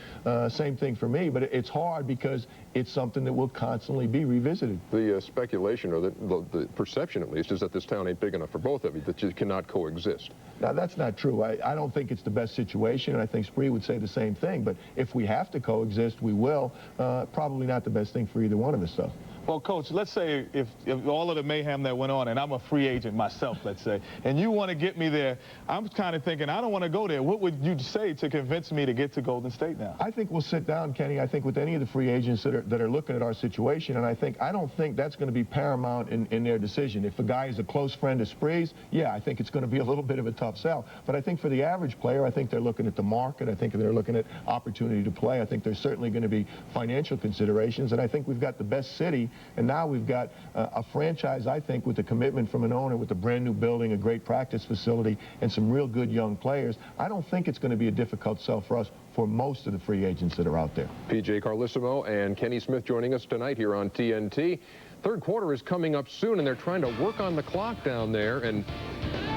same thing for me, but it's hard because it's something that will constantly be revisited. The speculation, or the perception at least, is that this town ain't big enough for both of you, that you cannot coexist. Now, that's not true. I don't think it's the best situation, and I think Spree would say the same thing, but if we have to coexist, we will. Probably not the best thing for either one of us, though. Well, Coach, let's say if all of the mayhem that went on, and I'm a free agent myself, let's say, and you want to get me there, I'm kind of thinking, I don't want to go there. What would you say to convince me to get to Golden State now? I think we'll sit down, Kenny, I think with any of the free agents that are looking at our situation, and I don't think that's going to be paramount in their decision. If a guy is a close friend of Spree's, yeah, I think it's going to be a little bit of a tough sell. But I think for the average player, I think they're looking at the market. I think they're looking at opportunity to play. I think there's certainly going to be financial considerations, and I think we've got the best city, and now we've got a franchise, I think, with the commitment from an owner, with a brand new building, a great practice facility, and some real good young players. I don't think it's going to be a difficult sell for us for most of the free agents that are out there. PJ Carlissimo and Kenny Smith joining us tonight here on TNT. Third quarter is coming up soon, and they're trying to work on the clock down there, and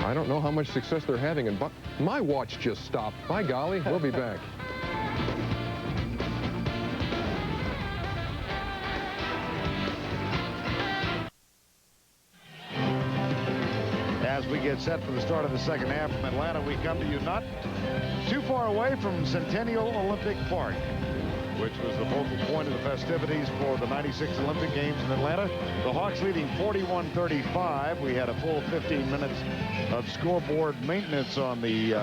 I don't know how much success they're having. And my watch just stopped. By golly, we'll be back. As we get set for the start of the second half from Atlanta, we come to you not too far away from Centennial Olympic Park, which was the focal point of the festivities for the '96 Olympic Games in Atlanta. The Hawks leading 41-35. We had a full 15 minutes of scoreboard maintenance on the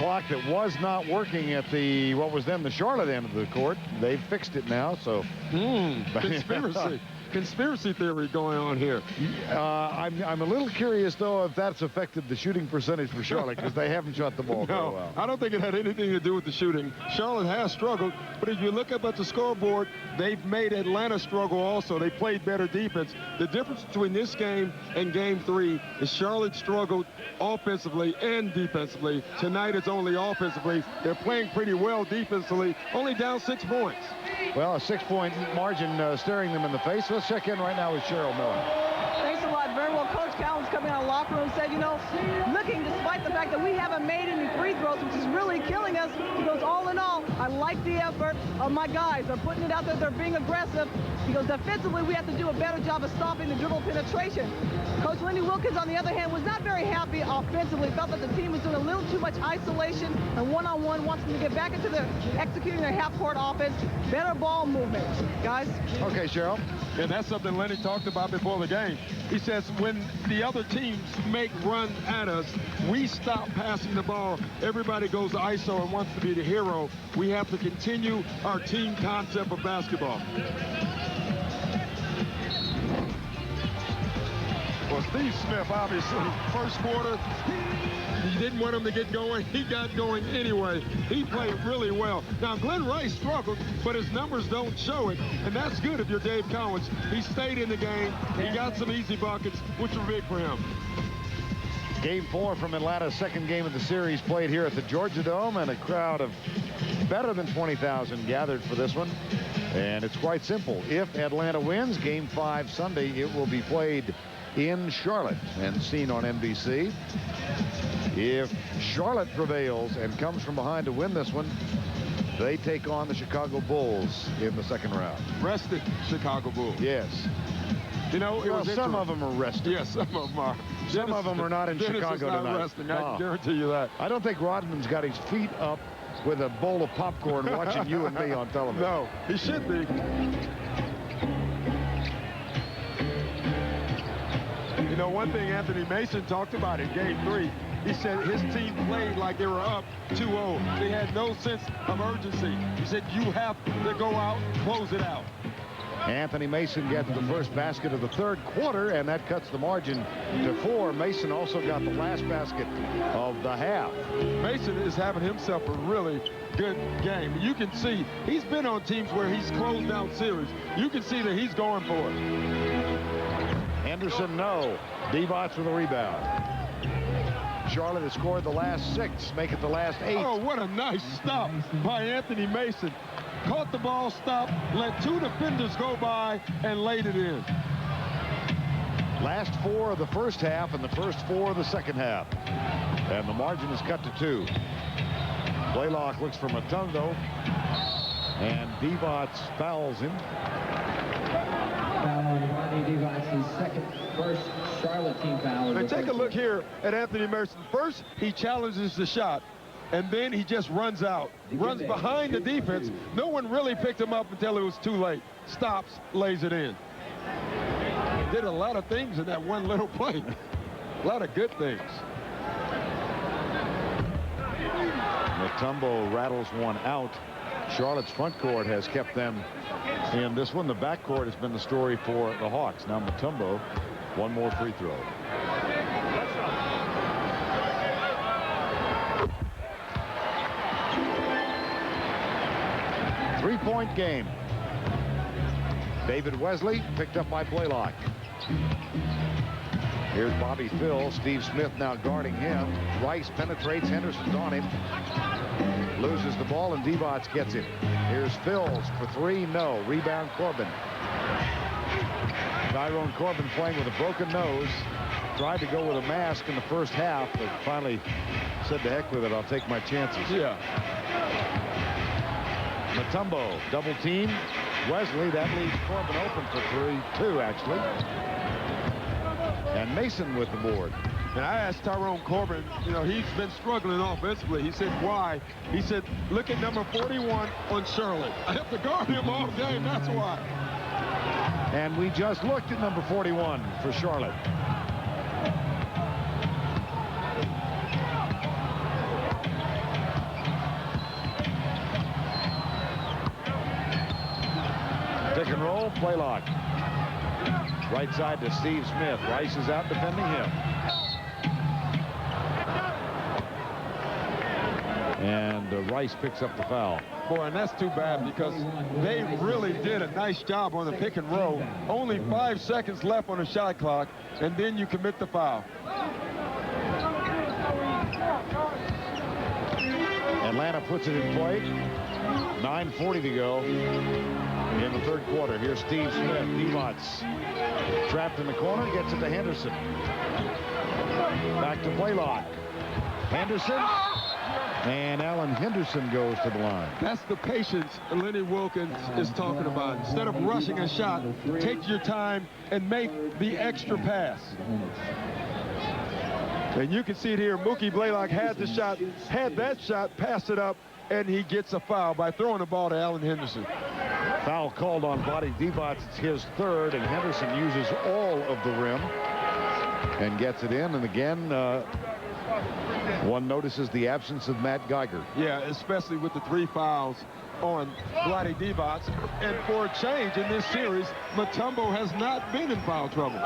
clock that was not working at the, what was then the Charlotte end of the court. They've fixed it now, so. Conspiracy. Conspiracy theory going on here. I'm a little curious, though, if that's affected the shooting percentage for Charlotte, because they haven't shot the ball very well. I don't think it had anything to do with the shooting. Charlotte has struggled, but if you look up at the scoreboard, they've made Atlanta struggle also. They played better defense. The difference between this game and Game 3 is Charlotte struggled offensively and defensively. Tonight it's only offensively. They're playing pretty well defensively, only down 6 points. Well, a 6-point margin staring them in the face. Let's check in right now with Cheryl Miller. Thanks a lot, Vern. Well, Coach Cowan's coming out of the locker room said, you know, looking despite the fact that we haven't made any free throws, which is really killing us, he goes, all in all, I like the effort of my guys. They're putting it out there. They're being aggressive. He goes, defensively, we have to do a better job of stopping the dribble penetration. Coach Lenny Wilkins, on the other hand, was not very happy offensively. Felt that the team was doing a little too much isolation and one-on-one, wants them to get back into executing their half-court offense, better ball movement. Guys? Okay, Cheryl. And that's something Lenny talked about before the game. He says when the other teams make runs at us, we stop passing the ball. Everybody goes to ISO and wants to be the hero. We have to continue our team concept of basketball. Well, Steve Smith, obviously, first quarter, he didn't want him to get going. He got going anyway. He played really well. Now, Glenn Rice struggled, but his numbers don't show it, and that's good if you're Dave Cowens. He stayed in the game. He got some easy buckets, which were big for him. Game 4 from Atlanta's second game of the series played here at the Georgia Dome, and a crowd of better than 20,000 gathered for this one. And it's quite simple. If Atlanta wins Game 5 Sunday, it will be played in Charlotte and seen on NBC. If Charlotte prevails and comes from behind to win this one, they take on the Chicago Bulls in the second round. Rested Chicago Bulls. Yes. You know, some of them are rested. Yes, some of them are. Some of them are not in Chicago tonight. Resting, I can guarantee you that. I don't think Rodman's got his feet up with a bowl of popcorn watching you and me on television. No, he should be. You know, one thing Anthony Mason talked about in Game 3, he said his team played like they were up 2-0. They had no sense of urgency. He said, you have to go out, close it out. Anthony Mason gets the first basket of the third quarter, and that cuts the margin to 4. Mason also got the last basket of the half. Mason is having himself a really good game. You can see he's been on teams where he's closed out series. You can see that he's going for it. Henderson, no. Divac with a rebound. Charlotte has scored the last 6, make it the last 8. Oh, what a nice stop by Anthony Mason. Caught the ball, stopped, let 2 defenders go by, and laid it in. Last 4 of the first half and the first 4 of the second half. And the margin is cut to 2. Blaylock looks for Matungo, and Divac fouls him. Foul on Rodney Divac's first Charlotte team foul. And take a look here at Anthony Mason. First, he challenges the shot, and then he just runs out, runs behind the defense. No one really picked him up until it was too late. Stops, lays it in. Did a lot of things in that one little play. A lot of good things. Mutombo rattles one out. Charlotte's front court has kept them in this one. The back court has been the story for the Hawks. Now Mutombo, one more free throw. Three-point game. David Wesley picked up by Blaylock. Here's Bobby Phil. Steve Smith now guarding him. Rice penetrates. Henderson's on him. Loses the ball, and Divac gets it. Here's Phils for 3. No. Rebound Corbin. Tyrone Corbin playing with a broken nose. Tried to go with a mask in the first half, but finally said to heck with it. I'll take my chances. Yeah. Mutombo double team. Wesley, that leaves Corbin open for 2 actually. And Mason with the board. And I asked Tyrone Corbin, you know, he's been struggling offensively. He said, why? He said, look at number 41 on Charlotte. I have to guard him all game, that's why. And we just looked at number 41 for Charlotte. Blaylock. Right side to Steve Smith. Rice is out defending him. And Rice picks up the foul. Boy, and that's too bad because they really did a nice job on the pick and roll. Only 5 seconds left on the shot clock, and then you commit the foul. Atlanta puts it in play. 9:40 to go in the third quarter. Here's Steve Smith. Divac trapped in the corner, gets it to Henderson. Back to Blaylock. Henderson. And Alan Henderson goes to the line. That's the patience Lenny Wilkins is talking about. Instead of rushing a shot, take your time and make the extra pass. And you can see it here. Mookie Blaylock had the shot, had that shot, passed it up, and he gets a foul by throwing the ball to Alan Henderson. Foul called on Vlade Divac. It's his third, and Henderson uses all of the rim and gets it in. And again, one notices the absence of Matt Geiger. Yeah, especially with the 3 fouls on Vlade Divac. And for a change in this series, Mutombo has not been in foul trouble.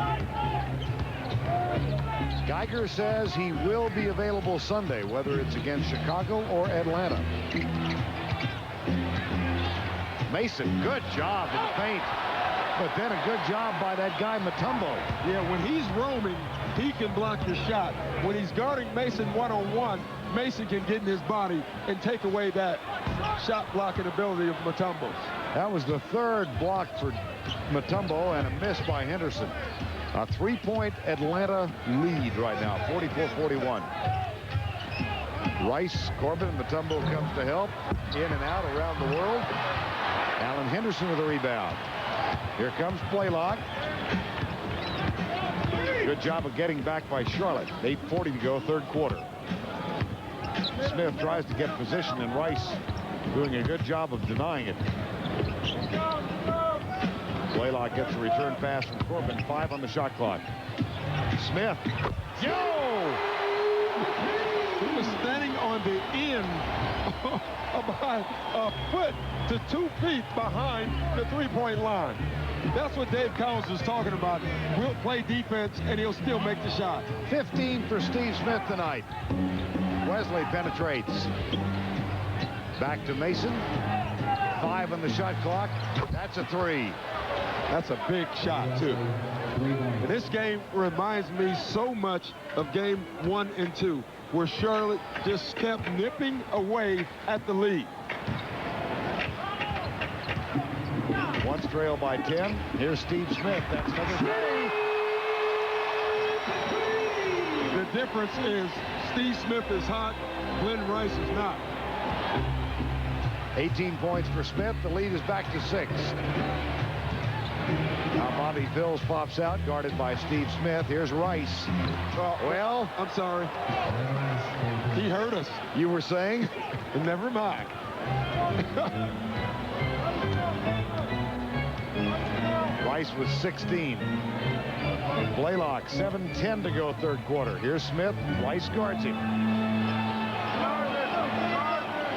Geiger says he will be available Sunday, whether it's against Chicago or Atlanta. Mason, good job in the paint. But then a good job by that guy, Mutombo. Yeah, when he's roaming, he can block the shot. When he's guarding Mason one-on-one, Mason can get in his body and take away that shot blocking ability of Mutombo. That was the third block for Mutombo and a miss by Henderson. A 3-point Atlanta lead right now, 44-41. Rice, Corbin, and Mutombo comes to help. In and out around the world. Alan Henderson with a rebound. Here comes Blaylock. Good job of getting back by Charlotte. 8:40 to go, third quarter. Smith tries to get position, and Rice doing a good job of denying it. Blaylock gets a return pass from Corbin. 5 on the shot clock. Smith. Yo! He was standing on the end about a foot to 2 feet behind the 3-point line. That's what Dave Collins is talking about. We'll play defense, and he'll still make the shot. 15 for Steve Smith tonight. Wesley penetrates. Back to Mason. 5 on the shot clock. That's a 3. That's a big shot, too. And this game reminds me so much of game 1 and 2, where Charlotte just kept nipping away at the lead. Once trailed by 10. Here's Steve Smith. That's number 3. The difference is Steve Smith is hot, Glenn Rice is not. 18 points for Smith. The lead is back to 6. Now Bobby Phills pops out, guarded by Steve Smith. Here's Rice. Well, I'm sorry. He hurt us. You were saying? Never mind. Rice was 16. Blaylock, 7:10 to go, third quarter. Here's Smith. Rice guards him.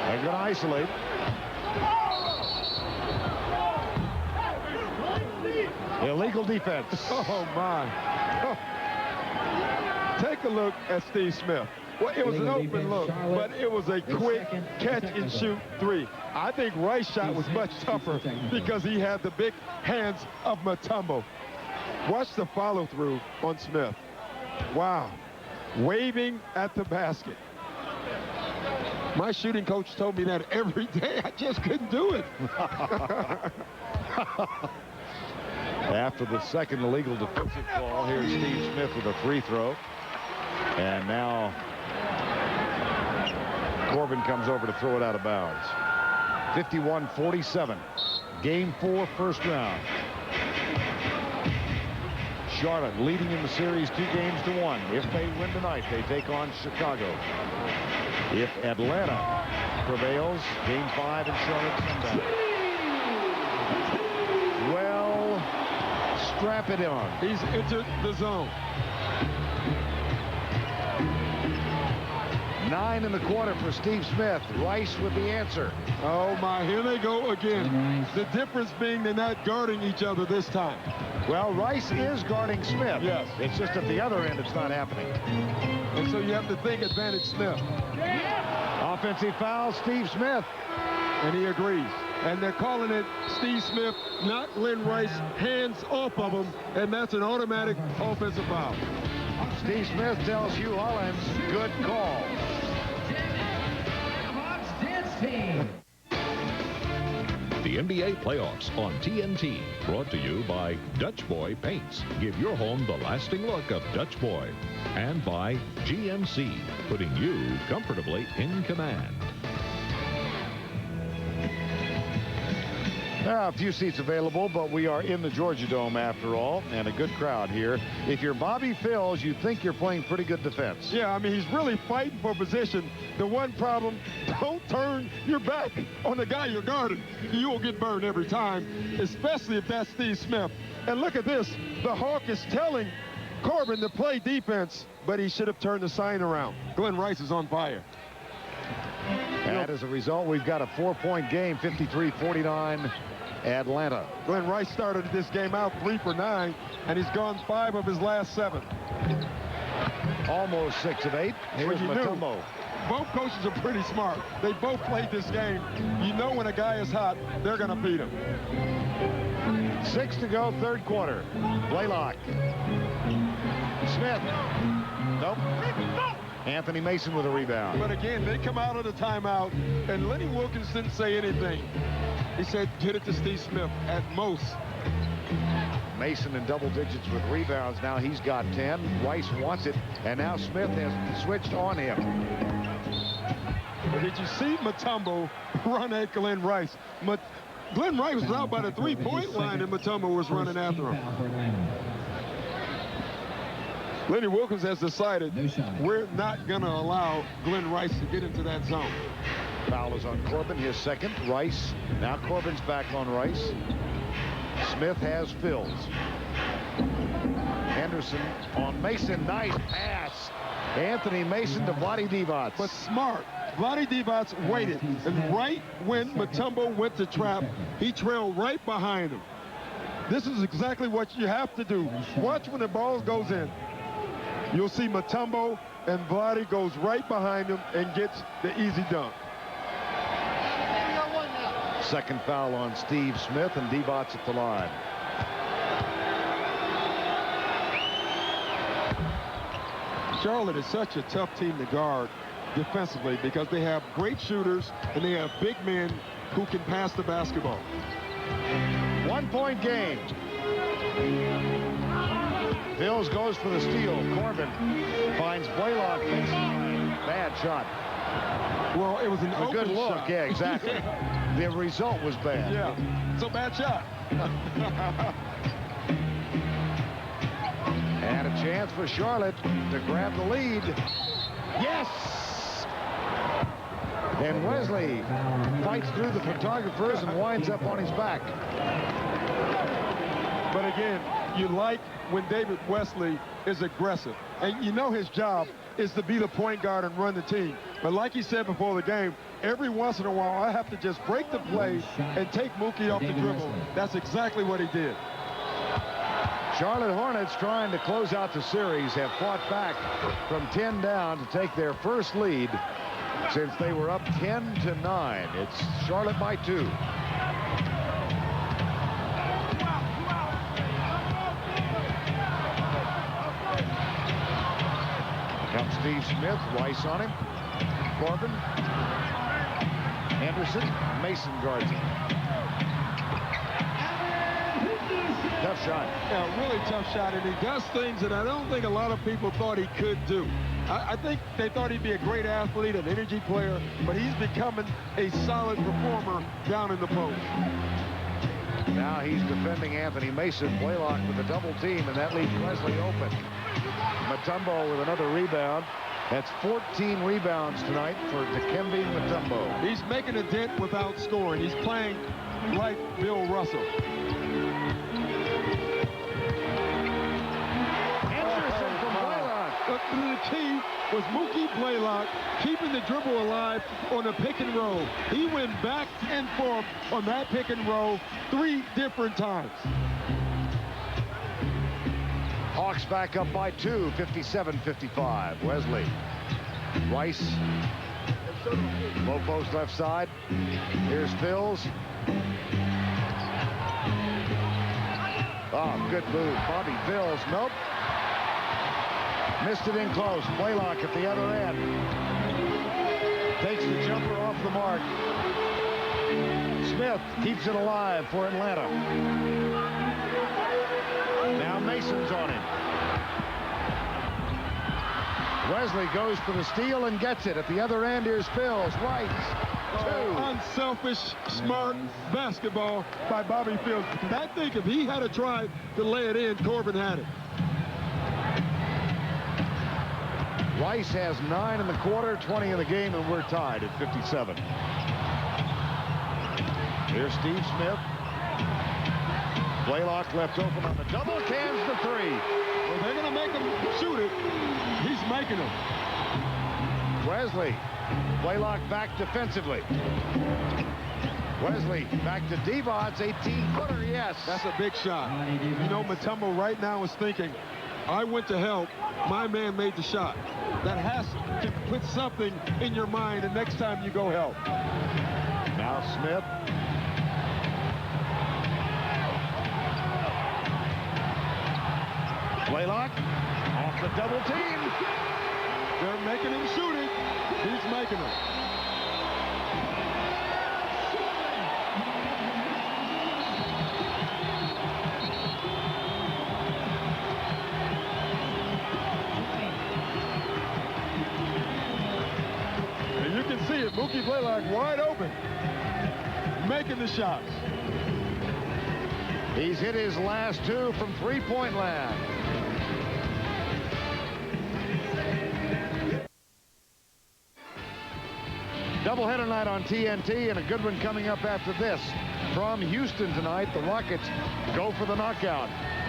They're going to isolate. Illegal defense. Oh, my. Take a look at Steve Smith. Well, it was an open look, but it was a quick catch-and-shoot 3. I think Rice's shot was much tougher because he had the big hands of Mutombo. Watch the follow-through on Smith. Wow. Waving at the basket. My shooting coach told me that every day. I just couldn't do it. After the second illegal defensive call, here's Steve Smith with a free throw. And now Corbin comes over to throw it out of bounds. 51-47. Game 4, first round. Charlotte leading in the series 2-1. If they win tonight, they take on Chicago. If Atlanta prevails, game 5 in Charlotte Sunday. Well, strap it on. He's entered the zone. 9 in the quarter for Steve Smith. Rice with the answer. Oh, my, here they go again. The difference being they're not guarding each other this time. Well, Rice is guarding Smith. Yes. It's just at the other end it's not happening. And so you have to think advantage Smith. Offensive foul, Steve Smith. And he agrees. And they're calling it Steve Smith, not Glenn Rice, hands off of him, and that's an automatic offensive foul. Steve Smith tells Hugh Hollins, good call. The NBA playoffs on TNT, brought to you by Dutch Boy Paints. Give your home the lasting look of Dutch Boy. And by GMC, putting you comfortably in command. There are a few seats available, but we are in the Georgia Dome after all, and a good crowd here. If you're Bobby Phills, you think you're playing pretty good defense. Yeah, I mean, he's really fighting for position. The one problem, don't turn your back on the guy you're guarding. You will get burned every time, especially if that's Steve Smith. And look at this. The Hawk is telling Corbin to play defense, but he should have turned the sign around. Glenn Rice is on fire. And as a result, we've got a 4-point game, 53-49 Atlanta. Glenn Rice started this game out 3 for 9, and he's gone 5 of his last 7. Almost 6 of 8. Here's Mutombo. Both coaches are pretty smart. They both played this game. You know when a guy is hot, they're going to beat him. 6 to go, third quarter. Blaylock. Smith. Nope. Anthony Mason with a rebound. But again, they come out of the timeout, and Lenny Wilkins didn't say anything. He said, get it to Steve Smith at most. Mason in double digits with rebounds. Now he's got 10. Rice wants it, and now Smith has switched on him. Did you see Mutombo run at Glenn Rice? Glenn Rice was out by the 3-point line, and Mutombo was running after him. Lenny Wilkins has decided we're not going to allow Glenn Rice to get into that zone. Foul is on Corbin, his second. Rice. Now Corbin's back on Rice. Smith has Phills. Henderson on Mason. Nice pass. Anthony Mason to Vlade Divac. But smart. Vlade Divac waited. And right when Mutombo went to trap, he trailed right behind him. This is exactly what you have to do. Watch when the ball goes in. You'll see Mutombo and Vlade goes right behind him and gets the easy dunk. Second foul on Steve Smith, and Divac at the line. Charlotte is such a tough team to guard defensively because they have great shooters and they have big men who can pass the basketball. 1-point game. Phills goes for the steal. Corbin finds Blaylock. Bad shot. Well, it was an open good look. shot. Yeah, exactly. The result was bad. Yeah, so bad shot. And a chance for Charlotte to grab the lead. Yes! And Wesley fights through the photographers and winds up on his back. But again, you like when David Wesley is aggressive. And you know his job is to be the point guard and run the team. But like he said before the game, every once in a while I have to just break the play and take Mookie off the dribble. That's exactly what he did. Charlotte Hornets, trying to close out the series, have fought back from 10 down to take their first lead since they were up 10-9. It's Charlotte by 2. Comes Steve Smith, Rice on him. Corbin. Henderson. Mason guards him. Tough shot. Yeah, really tough shot, and he does things that I don't think a lot of people thought he could do. I think they thought he'd be a great athlete, an energy player, but he's becoming a solid performer down in the post. Now he's defending Anthony Mason. Blaylock with a double team, and that leaves Wesley open. Mutombo with another rebound. That's 14 rebounds tonight for Dikembe Mutombo. He's making a dent without scoring. He's playing like Bill Russell. Henderson from Blaylock. The key was Mookie Blaylock. Blaylock keeping the dribble alive on the pick and roll. He went back and forth on that pick and roll 3 different times. Hawks back up by 2, 57-55. Wesley. Rice. Low post left side. Here's Phils. Oh, good move. Bobby Phils. Nope. Missed it in close. Blaylock at the other end. Takes the jumper off the mark. Smith keeps it alive for Atlanta. Now Mason's on him. Wesley goes for the steal and gets it. At the other end, here's Phils. Right. 2. Unselfish, smart basketball by Bobby Phils. I think if he had tried to lay it in, Corbin had it. Rice has 9 in the quarter, 20 in the game, and we're tied at 57. Here's Steve Smith. Blaylock left open on the double, cans the 3. Well, they're going to make him shoot it. He's making them. Wesley. Blaylock back defensively. Wesley back to Devon's 18-footer, yes. That's a big shot. You know, Mutombo right now is thinking, I went to help, my man made the shot. That has to put something in your mind the next time you go help. Now Smith. Blaylock off the double team. They're making him shoot it. He's making it. And you can see it. Mookie Blaylock wide open, making the shots. He's hit his last 2 from 3-point land. Doubleheader night on TNT, and a good one coming up after this. From Houston tonight, the Rockets go for the knockout.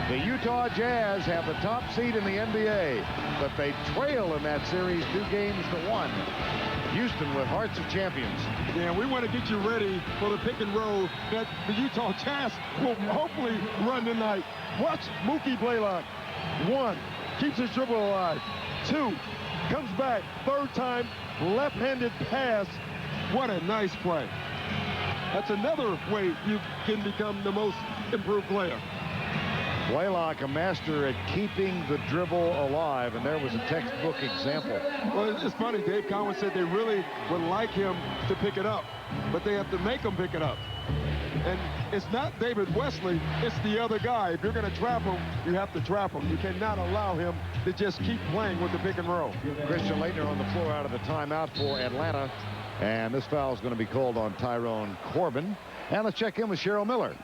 The Utah Jazz have the top seed in the NBA, but they trail in that series 2-1. Houston with hearts of champions. Yeah, we want to get you ready for the pick and roll that the Utah Jazz will hopefully run tonight. Watch Mookie Blaylock. 1, keeps his dribble alive. 2, comes back. 3rd time, left-handed pass. What a nice play. That's another way you can become the most improved player. Blaylock, a master at keeping the dribble alive, and there was a textbook example. Well, it's funny. Dave Cowan said they really would like him to pick it up, but they have to make him pick it up. And it's not David Wesley, it's the other guy. If you're going to trap him, you have to trap him. You cannot allow him to just keep playing with the pick and roll. Christian Laettner on the floor out of the timeout for Atlanta. And this foul is going to be called on Tyrone Corbin. And let's check in with Cheryl Miller.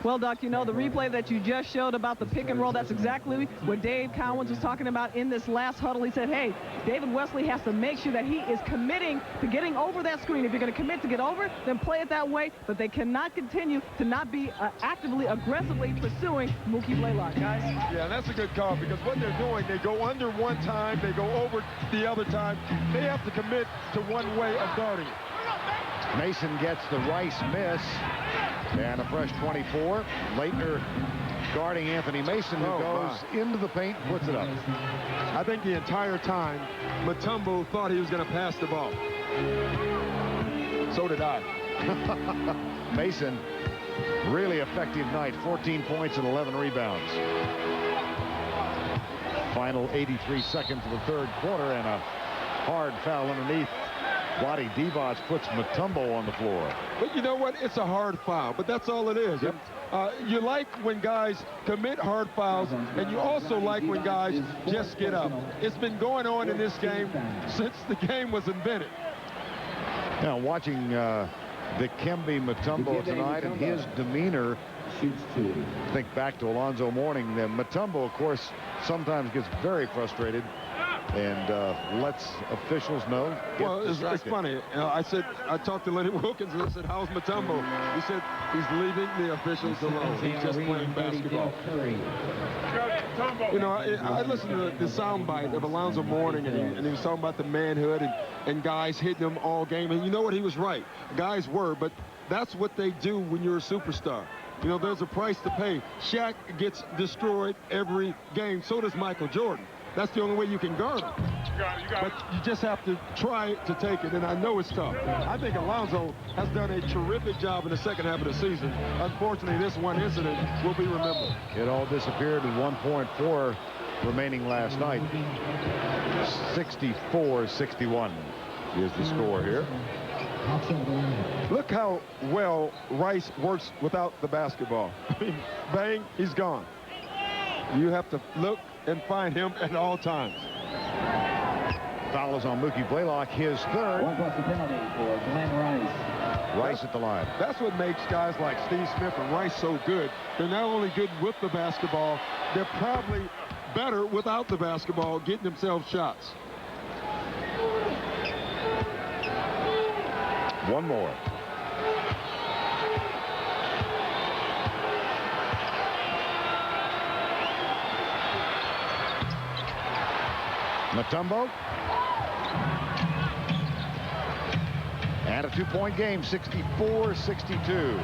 Well, Doc, you know, the replay that you just showed about the pick and roll, that's exactly what Dave Cowens was talking about in this last huddle. He said, hey, David Wesley has to make sure that he is committing to getting over that screen. If you're going to commit to get over, then play it that way. But they cannot continue to not be actively, aggressively pursuing Mookie Blaylock, guys. Yeah, that's a good call, because what they're doing, they go under one time, they go over the other time. They have to commit to one way of guarding it. Mason gets the Rice miss. And a fresh 24. Laettner guarding Anthony Mason, who goes into the paint and puts it up. I think the entire time, Mutombo thought he was going to pass the ball. So did I. Mason, really effective night. 14 points and 11 rebounds. Final 83 seconds of the 3rd quarter, and a hard foul underneath. Vlade Divac puts Mutombo on the floor. But you know what? It's a hard foul, but that's all it is. Yep. You like when guys commit hard fouls, and you also like when guys just get up. It's been going on in this game since the game was invented. Now, watching Dikembe Mutombo tonight and his demeanor, think back to Alonzo Mourning. Mutombo, of course, sometimes gets very frustrated. and lets officials know. Well, it's funny. I talked to Lenny Wilkins and I said, how's Mutombo? He said he's leaving the officials alone. He's just playing basketball. You know, I listened to the soundbite of Alonzo Mourning, and he was talking about the manhood and guys hitting him all game. And you know what? He was right. Guys were, but that's what they do when you're a superstar. You know, there's a price to pay. Shaq gets destroyed every game. So does Michael Jordan. That's the only way you can guard him. But you just have to try to take it, and I know it's tough. I think Alonzo has done a terrific job in the second half of the season. Unfortunately, this one incident will be remembered. It all disappeared with 1.4 remaining last night. 64-61 is the score here. Look how well Rice works without the basketball. I mean, bang, he's gone. You have to look and find him at all times. Foul is on Mookie Blaylock, his third. One plus the penalty for Glenn Rice. Rice at the line. That's what makes guys like Steve Smith and Rice so good. They're not only good with the basketball, they're probably better without the basketball, getting themselves shots. One more. Mutombo. And a two-point game, 64-62.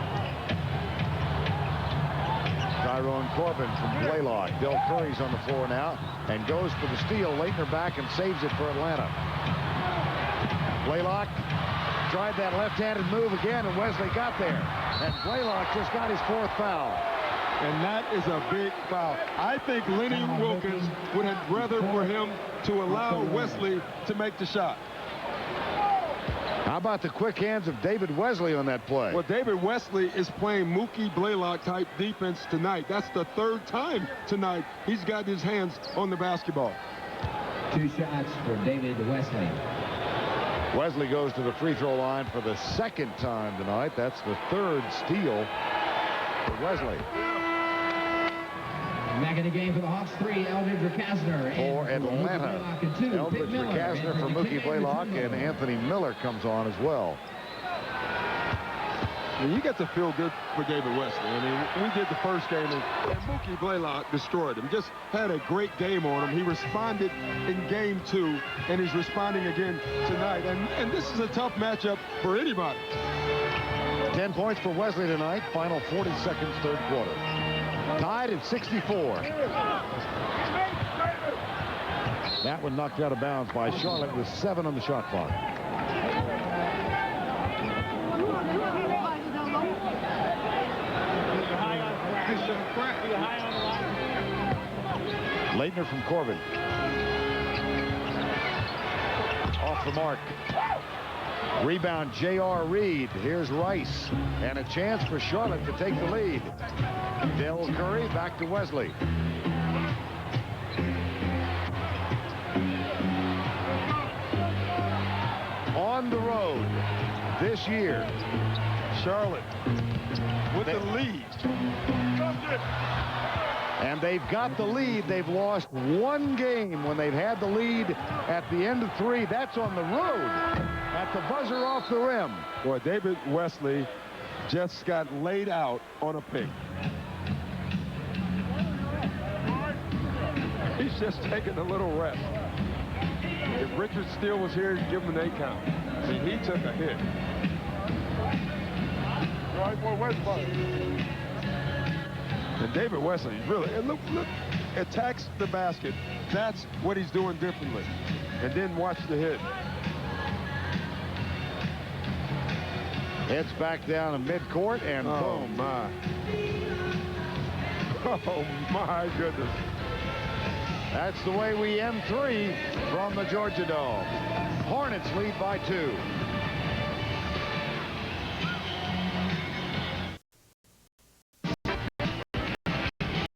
Tyrone Corbin from Blaylock. Del Curry's on the floor now and goes for the steal. Leitner back and saves it for Atlanta. Blaylock tried that left-handed move again, and Wesley got there. And Blaylock just got his fourth foul. And that is a big foul. I think Lenny Wilkins would have rather for him to allow Wesley to make the shot. How about the quick hands of David Wesley on that play? Well, David Wesley is playing Mookie Blaylock type defense tonight. That's the third time tonight he's got his hands on the basketball. 2 shots for David Wesley. Wesley goes to the free throw line for the second time tonight. That's the third steal for Wesley. Back in the game for the Hawks, 3, Eldridge Rakasner. For Atlanta, Eldridge Rakasner for Mookie Blaylock, and Anthony Miller comes on as well. And you got to feel good for David Wesley. I mean, we did the first game, and Mookie Blaylock destroyed him. Just had a great game on him. He responded in game 2, and he's responding again tonight. And this is a tough matchup for anybody. 10 points for Wesley tonight. Final 40 seconds, third quarter. Tied at 64. That one knocked out of bounds by Charlotte with 7 on the shot clock. Leitner from Corbin. Off the mark. Rebound, J.R. Reed. Here's Rice. And a chance for Charlotte to take the lead. Del Curry back to Wesley. On the road this year. Charlotte with the lead. And they've got the lead. They've lost 1 game when they've had the lead at the end of 3. That's on the road at the buzzer off the rim. Boy, David Wesley just got laid out on a pick. He's just taking a little rest. If Richard Steele was here, he'd give him an 8 count. I mean, he took a hit. Right for Westbrook. And David Wesley really, look, attacks the basket. That's what he's doing differently. And then watch the hit. Heads back down in midcourt, and boom. My. Oh, my goodness. That's the way we end 3 from the Georgia Dome. Hornets lead by 2.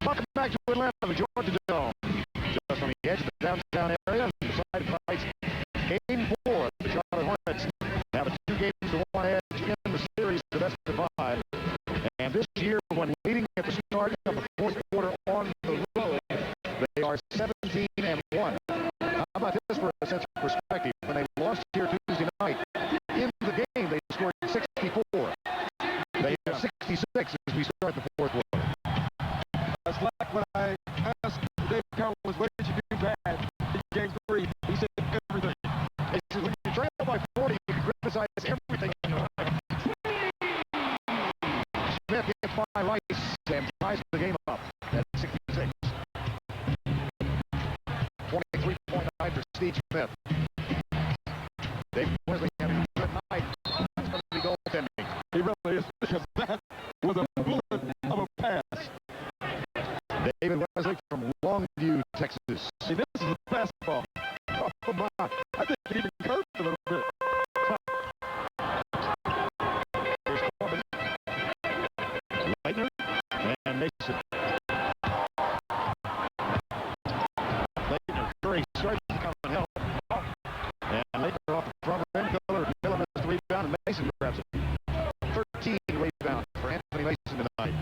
Welcome back to Atlanta, the Georgia Dome. Just on the edge of the downtown area, beside Price. Game 4, the Charlotte Hornets have a 2-1 edge in the series, the best of 5. And this year, when leading at the start of the fourth quarter on the road, they are 17-1. How about Steve Smith. David Wesley having a good night. That's going to be goaltending. He really is, because that was a bullet of a pass. David Wesley from Longview, Texas. See, this is a fastball. Oh, my. I think it even curved a little bit. Here's Corbin. Leitner and Mason. Leitner, Curry starts to come and help. And Leitner off the front end. Miller missed the rebound, and Mason grabs it. 13 rebounds for Anthony Mason tonight.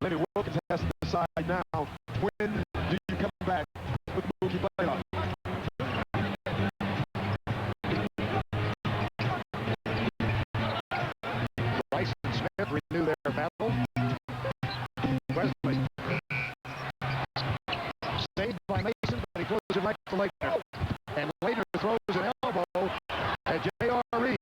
Lenny Wilkins has to decide now, when do you come back with Mookie Blaylock? Rice and Smith renew their battle. Wesley. Saved by Mason, but he throws it right to Leitner. And Leitner throws an elbow at J.R. Reed.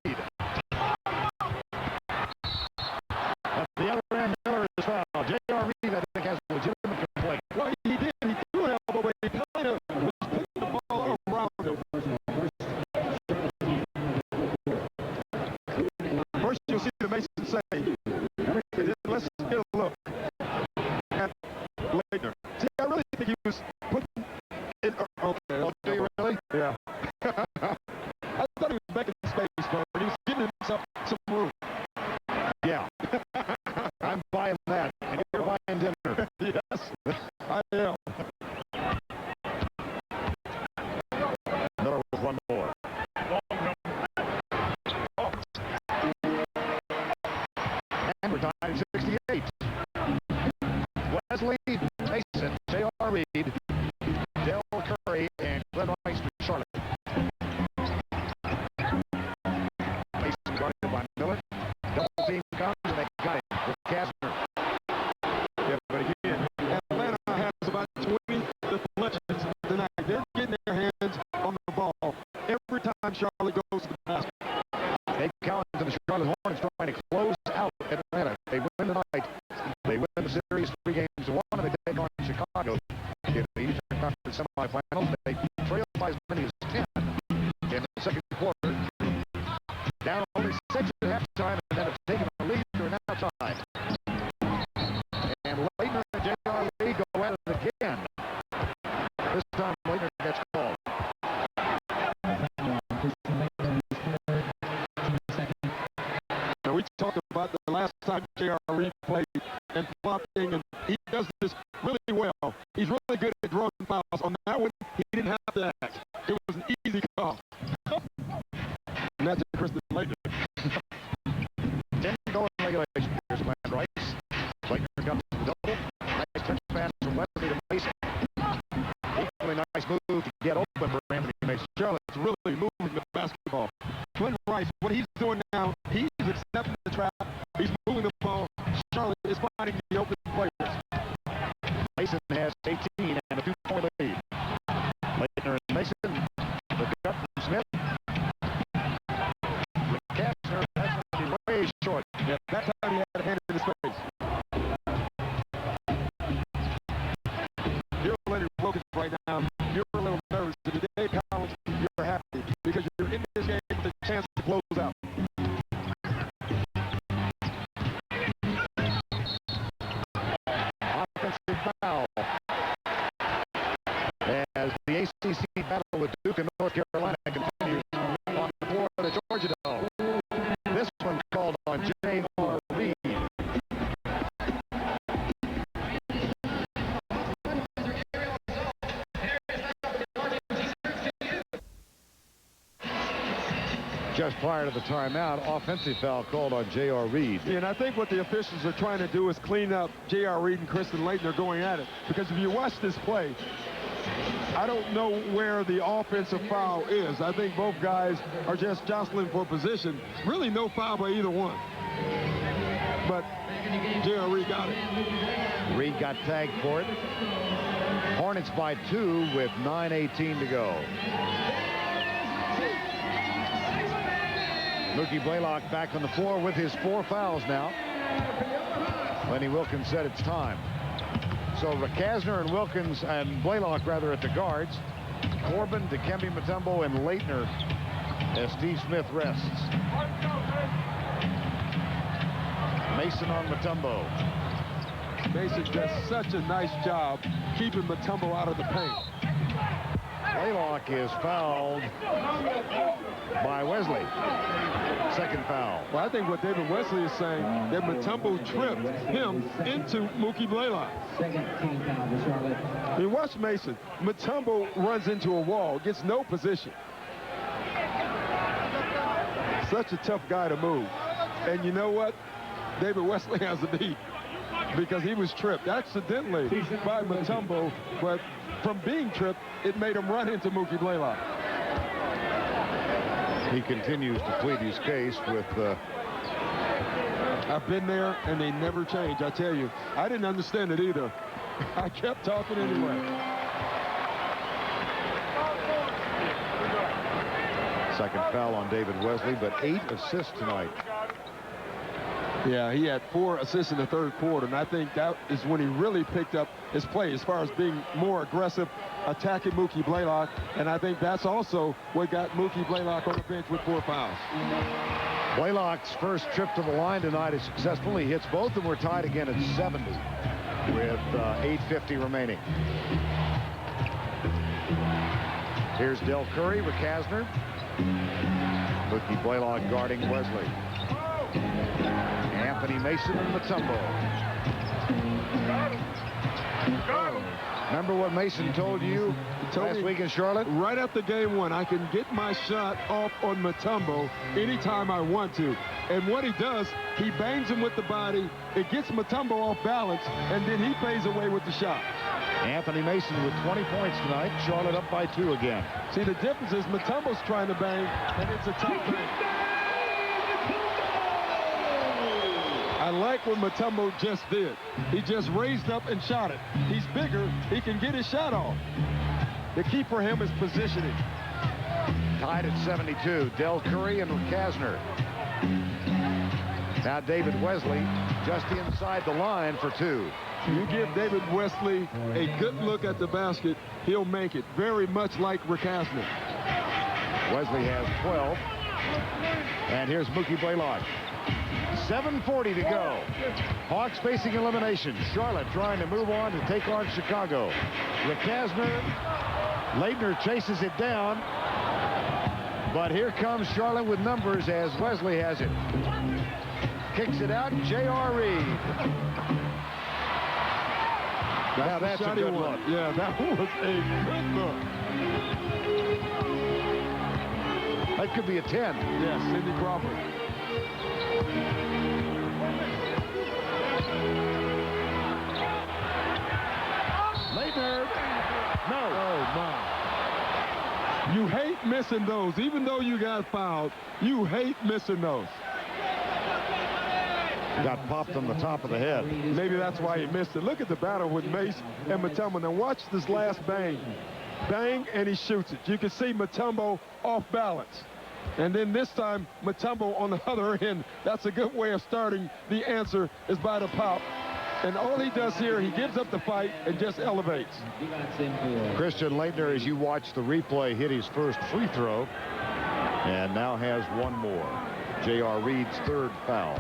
At the other end, Miller is fouled. J.R. Reed, I think, has a legitimate complaint. Well, he did. He threw an elbow, but he kind of was putting the ball around him. First, you'll see the Mason say, and then let's get a look at Leitner. See, I really think he was putting it. Okay. Oh, do you really? Yeah. I thought he was making space, but he was giving himself some room. Yeah. I'm buying that. And you're buying dinner. Yes, I am. Miller with one more. And we're tied at 68. Wesley, Mason, J.R. Reed, Del Curry, and Glenn Rice for Charlotte. Mason guarded by Miller. Double team comes, and they got it with Kastner. Yeah, but again, Atlanta has about 20 deflections tonight. They're getting their hands on the ball every time Charlotte goes to the basket. They count to the Charlotte Hornets trying to close out Atlanta. They win tonight. They win the series 3-1, and they take on Chicago in the Eastern Conference semifinals. They trail by as many as 10 in the second quarter. Down only 6 at halftime, and then it's taken a lead during halftime. And Leitner and J.R. Lee go at it again. This time Leitner gets called. Now, we talked about the last time J.R. Reed played and blocking, and he does this really well. He's really good at drawing fouls. On that one, he didn't have to act. It was an easy call. And that's Kristen Leitner. 10 goal in regulation. Here's Glenn Rice. Leitner comes to the double. Nice touch pass from Wesley to Mason. Equally nice move to get open for Anthony Mason. Charlotte's really moving the basketball. Glenn Rice, what he's doing now, he's accepting the trap. He's moving the ball. Charlotte is finding the open players. Mason has 18 and a 2-point lead. Leitner and Mason. The cut from Smith. Kastner, that's going to be way short. Yeah, that time he had a hand in his face. You're Lenny Wilkins right now. You're a little nervous. Today, Collins, you're happy because you're in this game with a chance to close out. Offensive foul. As the ACC battle with Duke and North Carolina continues on the floor of the Georgia Dome. This one called on J.R. Reed. Just prior to the timeout, offensive foul called on J.R. Reed. Yeah, and I think what the officials are trying to do is clean up J.R. Reed and Kristen Leitner going at it. Because if you watch this play, I don't know where the offensive foul is. I think both guys are just jostling for position. Really no foul by either one. But J.R. Reed got it. Reed got tagged for it. Hornets by 2 with 9:18 to go. Mookie Blaylock back on the floor with his 4 fouls now. Lenny Wilkins said it's time. So Kastner and Wilkins and Blaylock rather at the guards. Corbin, Dikembe Mutombo, and Leitner as Steve Smith rests. Mason on Mutombo. Mason does such a nice job keeping Mutombo out of the paint. Blaylock is fouled by Wesley. Second foul. Well, I think what David Wesley is saying, that Mutombo tripped him into Mookie Blaylock. Second team foul for Charlotte. I mean, watch Mason. Mutombo runs into a wall, gets no position. Such a tough guy to move. And you know what? David Wesley has the beat because he was tripped accidentally by Mutombo, but from being tripped, it made him run into Mookie Blaylock. He continues to plead his case with... I've been there, and they never change. I tell you, I didn't understand it either. I kept talking anyway. Second foul on David Wesley, but 8 assists tonight. Yeah, he had 4 assists in the third quarter, and I think that is when he really picked up his play as far as being more aggressive, attacking Mookie Blaylock, and I think that's also what got Mookie Blaylock on the bench with 4 fouls. Blaylock's first trip to the line tonight is successful. He hits both, and we're tied again at 70 with 8:50 remaining. Here's Del Curry with Kasner. Mookie Blaylock guarding Wesley. Anthony Mason and Mutombo. Remember what Mason told you last week in Charlotte? Right after game 1, I can get my shot off on Mutombo anytime I want to. And what he does, he bangs him with the body. It gets Mutombo off balance, and then he pays away with the shot. Anthony Mason with 20 points tonight. Charlotte up by 2 again. See, the difference is Mutombo's trying to bang, and it's a tough bang. I like what Mutombo just did. He just raised up and shot it. He's bigger. He can get his shot off. The key for him is positioning. Tied at 72. Del Curry and Kasner. Now David Wesley just inside the line for 2. You give David Wesley a good look at the basket, he'll make it. Very much like Kasner. Wesley has 12. And here's Mookie Blaylock. 7:40 to go. Hawks facing elimination. Charlotte trying to move on to take on Chicago. Kasner. Leitner chases it down. But here comes Charlotte with numbers as Wesley has it. Kicks it out. J.R. Reed. Now that's a good look. Yeah, that was a good look. That could be a 10. Yes, Sidney Crawford. Leitner. No. Oh, my. You hate missing those. Even though you got fouled, you hate missing those. Got popped on the top of the head. Maybe that's why he missed it. Look at the battle with Mace and Mutombo. Now watch this last bang. Bang, and he shoots it. You can see Mutombo off balance. And then this time, Mutombo on the other end. That's a good way of starting. The answer is by the pop. And all he does here, he gives up the fight and just elevates. Christian Leitner, as you watch the replay, hit his first free throw. And now has one more. J.R. Reed's third foul.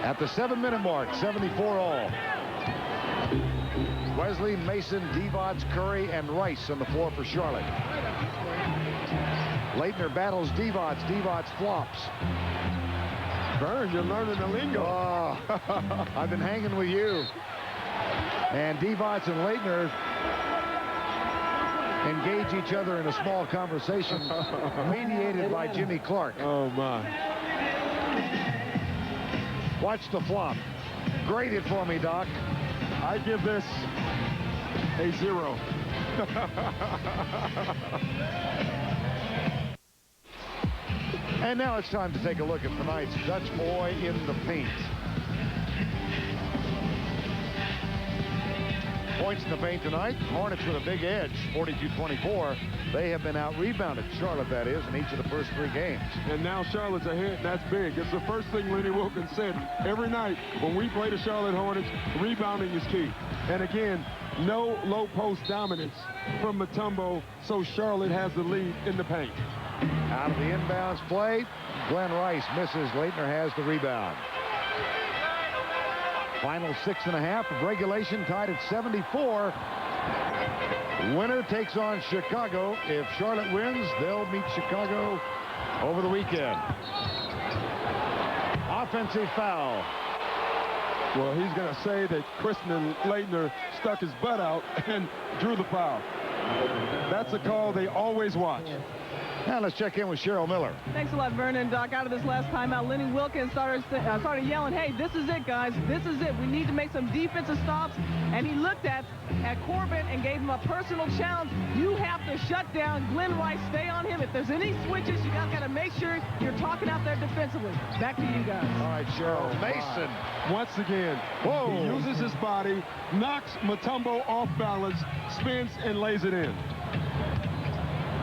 At the 7-minute mark, 74 all. Wesley, Mason, Divac, Curry, and Rice on the floor for Charlotte. Leitner battles Divac. Divac flops. Vern, you're learning the lingo. Oh, I've been hanging with you. And Divac and Leitner engage each other in a small conversation mediated by Jimmy Clark. Oh, my. Watch the flop. Grade it for me, Doc. I give this a 0. And now it's time to take a look at tonight's Dutch Boy in the Paint. Points in the paint tonight. Hornets with a big edge, 42-24. They have been out-rebounded, Charlotte that is, in each of the first 3 games. And now Charlotte's ahead. That's big. It's the first thing Lenny Wilkins said every night when we play the Charlotte Hornets. Rebounding is key. And again, no low post dominance from Mutombo, so Charlotte has the lead in the paint. Out of the inbounds play, Glenn Rice misses. Leitner has the rebound. Final 6.5 of regulation, tied at 74. Winner takes on Chicago. If Charlotte wins, they'll meet Chicago over the weekend. Offensive foul. Well, he's going to say that Christian Leitner stuck his butt out and drew the foul. That's a call they always watch. Now let's check in with Cheryl Miller. Thanks a lot, Vernon. Doc, out of this last timeout, Lenny Wilkins started yelling, hey, this is it, guys. This is it. We need to make some defensive stops. And he looked at Corbin and gave him a personal challenge. You have to shut down Glenn Rice. Stay on him. If there's any switches, you guys got to make sure you're talking out there defensively. Back to you guys. All right, Cheryl. Mason. Once again, whoa, he uses his body, knocks Mutombo off balance, spins, and lays it in.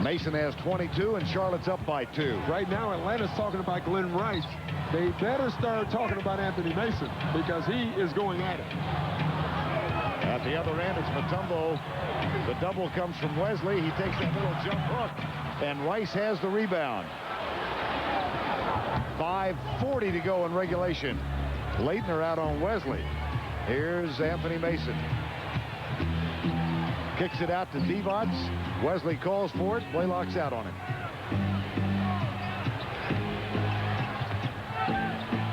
Mason has 22, and Charlotte's up by 2. Right now, Atlanta's talking about Glenn Rice. They better start talking about Anthony Mason because he is going at it. At the other end, it's Mutombo. The double comes from Wesley. He takes that little jump hook, and Rice has the rebound. 5:40 to go in regulation. Leitner out on Wesley. Here's Anthony Mason. Kicks it out to Divac. Wesley calls for it. Blaylock's out on it.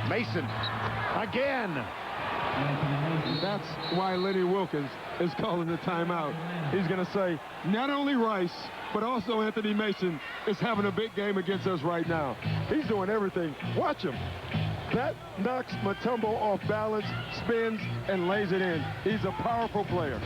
Mason again. That's why Lenny Wilkins is calling the timeout. He's going to say not only Rice, but also Anthony Mason is having a big game against us right now. He's doing everything. Watch him. That knocks Mutombo off balance, spins, and lays it in. He's a powerful player.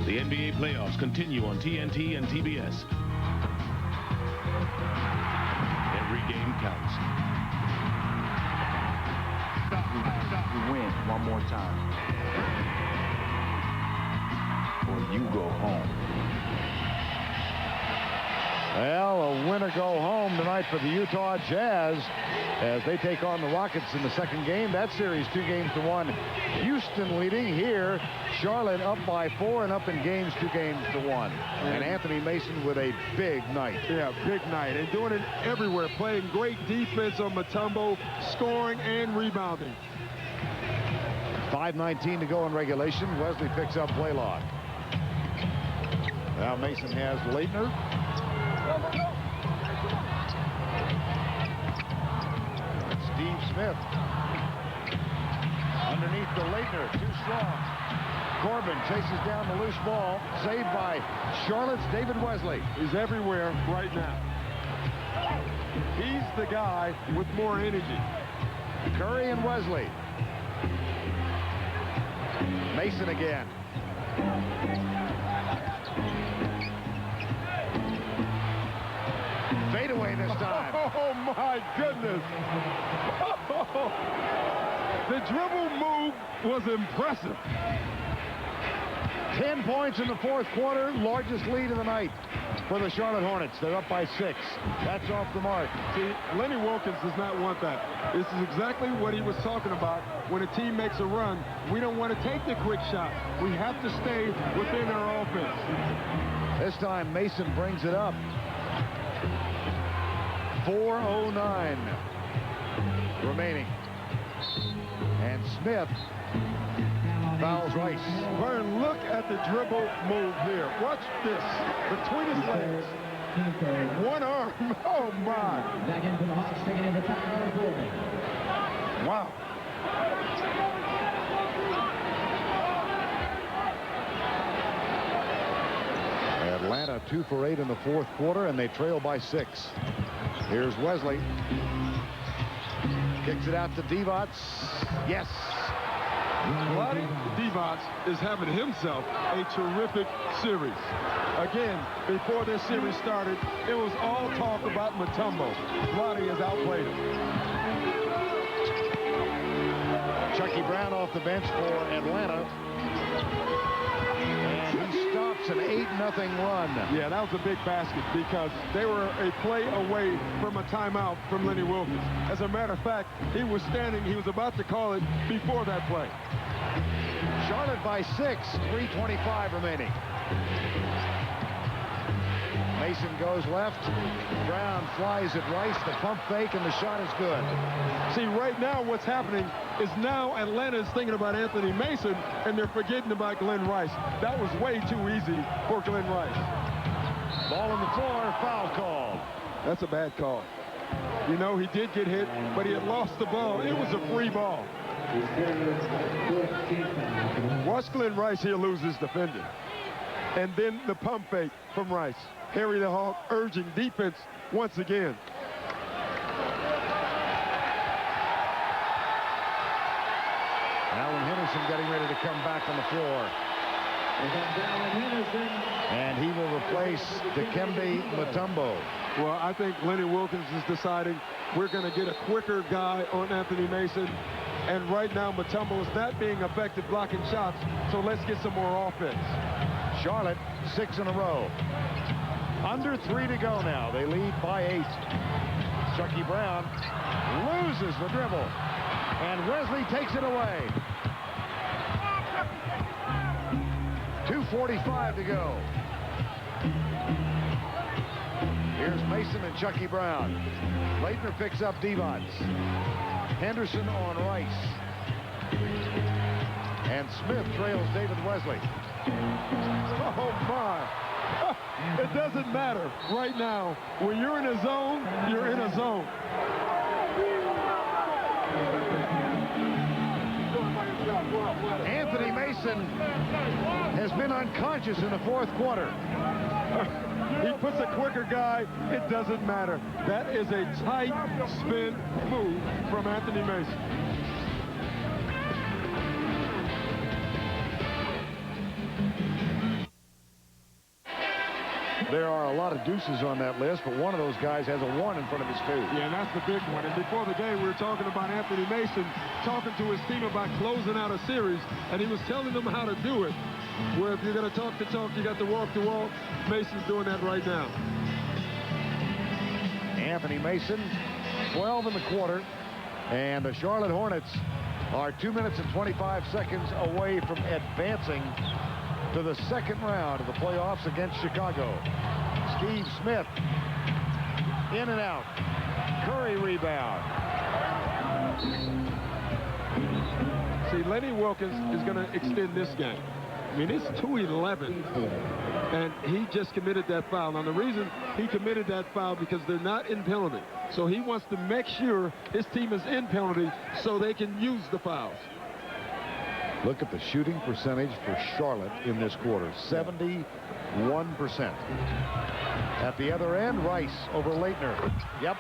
The NBA playoffs continue on TNT and TBS. Every game counts. Win one more time, or you go home. Well, a winner go home tonight for the Utah Jazz as they take on the Rockets in the second game. That series 2-1. Houston leading here. Charlotte up by 4 and up in games 2-1. And Anthony Mason with a big night. Yeah, big night. And doing it everywhere. Playing great defense on Mutombo, scoring and rebounding. 5:19 to go in regulation. Wesley picks up Blaylock. Now Mason has Leitner. Steve Smith. Underneath the Leitner. Too strong. Corbin chases down the loose ball. Saved by Charlotte's David Wesley. He's everywhere right now. He's the guy with more energy. Curry and Wesley. Mason again. Fade away this time. Oh, my goodness. The dribble move was impressive. 10 points in the fourth quarter. Largest lead of the night for the Charlotte Hornets. They're up by 6. That's off the mark. See, Lenny Wilkins does not want that. This is exactly what he was talking about. When a team makes a run, we don't want to take the quick shot. We have to stay within our offense. This time Mason brings it up. 4:09 remaining. And Smith fouls Rice. Vern, look at the dribble move here. Watch this. Between his legs. One arm. Oh, my. Back in for the Hawks, taking in the timeout of Corbin. Wow. Atlanta 2 for 8 in the fourth quarter, and they trail by 6. Here's Wesley. Kicks it out to Divac. Yes. Vlade Divac is having himself a terrific series. Again, before this series started, it was all talk about Mutombo. Vlade has outplayed him. Chucky Brown off the bench for Atlanta. And he stops an 8-0 run. Yeah, that was a big basket because they were a play away from a timeout from Lenny Wilkins. As a matter of fact, he was standing, he was about to call it before that play. Charlotte by 6, 3:25 remaining. Mason goes left. Brown flies at Rice. The pump fake, and the shot is good. See, right now what's happening is now Atlanta is thinking about Anthony Mason, and they're forgetting about Glenn Rice. That was way too easy for Glenn Rice. Ball on the floor, foul call. That's a bad call. You know, he did get hit, but he had lost the ball. It was a free ball. Watch Glenn Rice here lose his defender. And then the pump fake from Rice. Harry the Hawk urging defense once again. Alan Henderson getting ready to come back on the floor. And he will replace Dikembe Mutombo. Well, I think Lenny Wilkins is deciding we're going to get a quicker guy on Anthony Mason. And right now, Mutombo is not being effective blocking shots, so let's get some more offense. Charlotte, 6 in a row. Under 3 to go now. They lead by 8. Chucky Brown loses the dribble. And Wesley takes it away. 2:45 to go. Here's Mason and Chucky Brown. Leitner picks up Devons. Henderson on Rice. And Smith trails David Wesley. Oh, my. It doesn't matter right now. When you're in a zone, you're in a zone. Anthony Mason has been unconscious in the fourth quarter. He puts a quicker guy. It doesn't matter. That is a tight spin move from Anthony Mason. There are a lot of deuces on that list, but one of those guys has a 1 in front of his 2. Yeah, and that's the big one. And before the game, we were talking about Anthony Mason talking to his team about closing out a series, and he was telling them how to do it. Where if you're going to talk the talk, you got to walk the walk. Mason's doing that right now. Anthony Mason, 12 in the quarter, and the Charlotte Hornets are 2 minutes and 25 seconds away from advancing to the second round of the playoffs against Chicago. Steve Smith in and out. Curry rebound. See, Lenny Wilkins is going to extend this game. I mean, it's 2-11, and he just committed that foul. Now, the reason he committed that foul because they're not in penalty. So he wants to make sure his team is in penalty so they can use the fouls. Look at the shooting percentage for Charlotte in this quarter, 71%. At the other end, Rice over Leitner. Yep.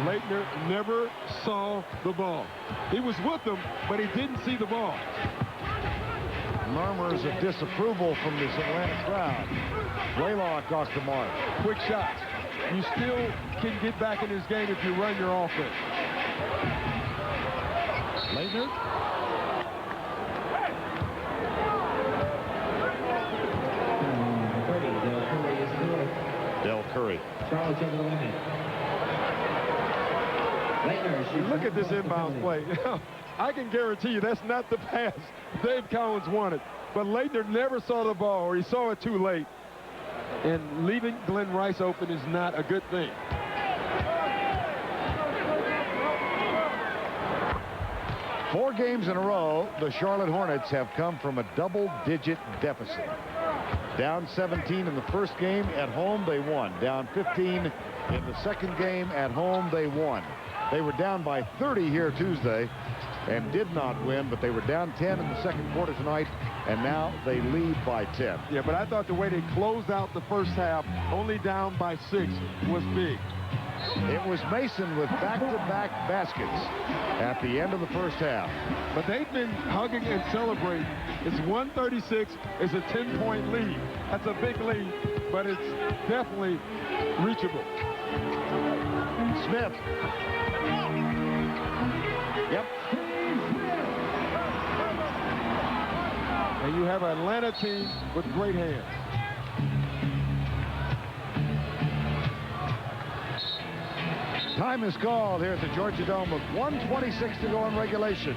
Leitner never saw the ball. He was with them, but he didn't see the ball. Murmurs of disapproval from this Atlanta crowd. Blaylock off the mark. Quick shots. You still can get back in this game if you run your offense. Leitner. Del Curry. Look at this inbound play. I can guarantee you that's not the pass Dave Collins wanted. But Leitner never saw the ball, or he saw it too late. And leaving Glenn Rice open is not a good thing. Four games in a row, the Charlotte Hornets have come from a double-digit deficit. Down 17 in the first game. At home, they won. Down 15 in the second game. At home, they won. They were down by 30 here Tuesday and did not win, but they were down 10 in the second quarter tonight, and now they lead by 10. Yeah, but I thought the way they closed out the first half, only down by 6, was big. It was Mason with back-to-back baskets at the end of the first half. But they've been hugging and celebrating. It's 136. It's a 10-point lead. That's a big lead, but it's definitely reachable. Smith. Yep. And you have an Atlanta team with great hands. Time is called here at the Georgia Dome with 1:26 to go in regulation.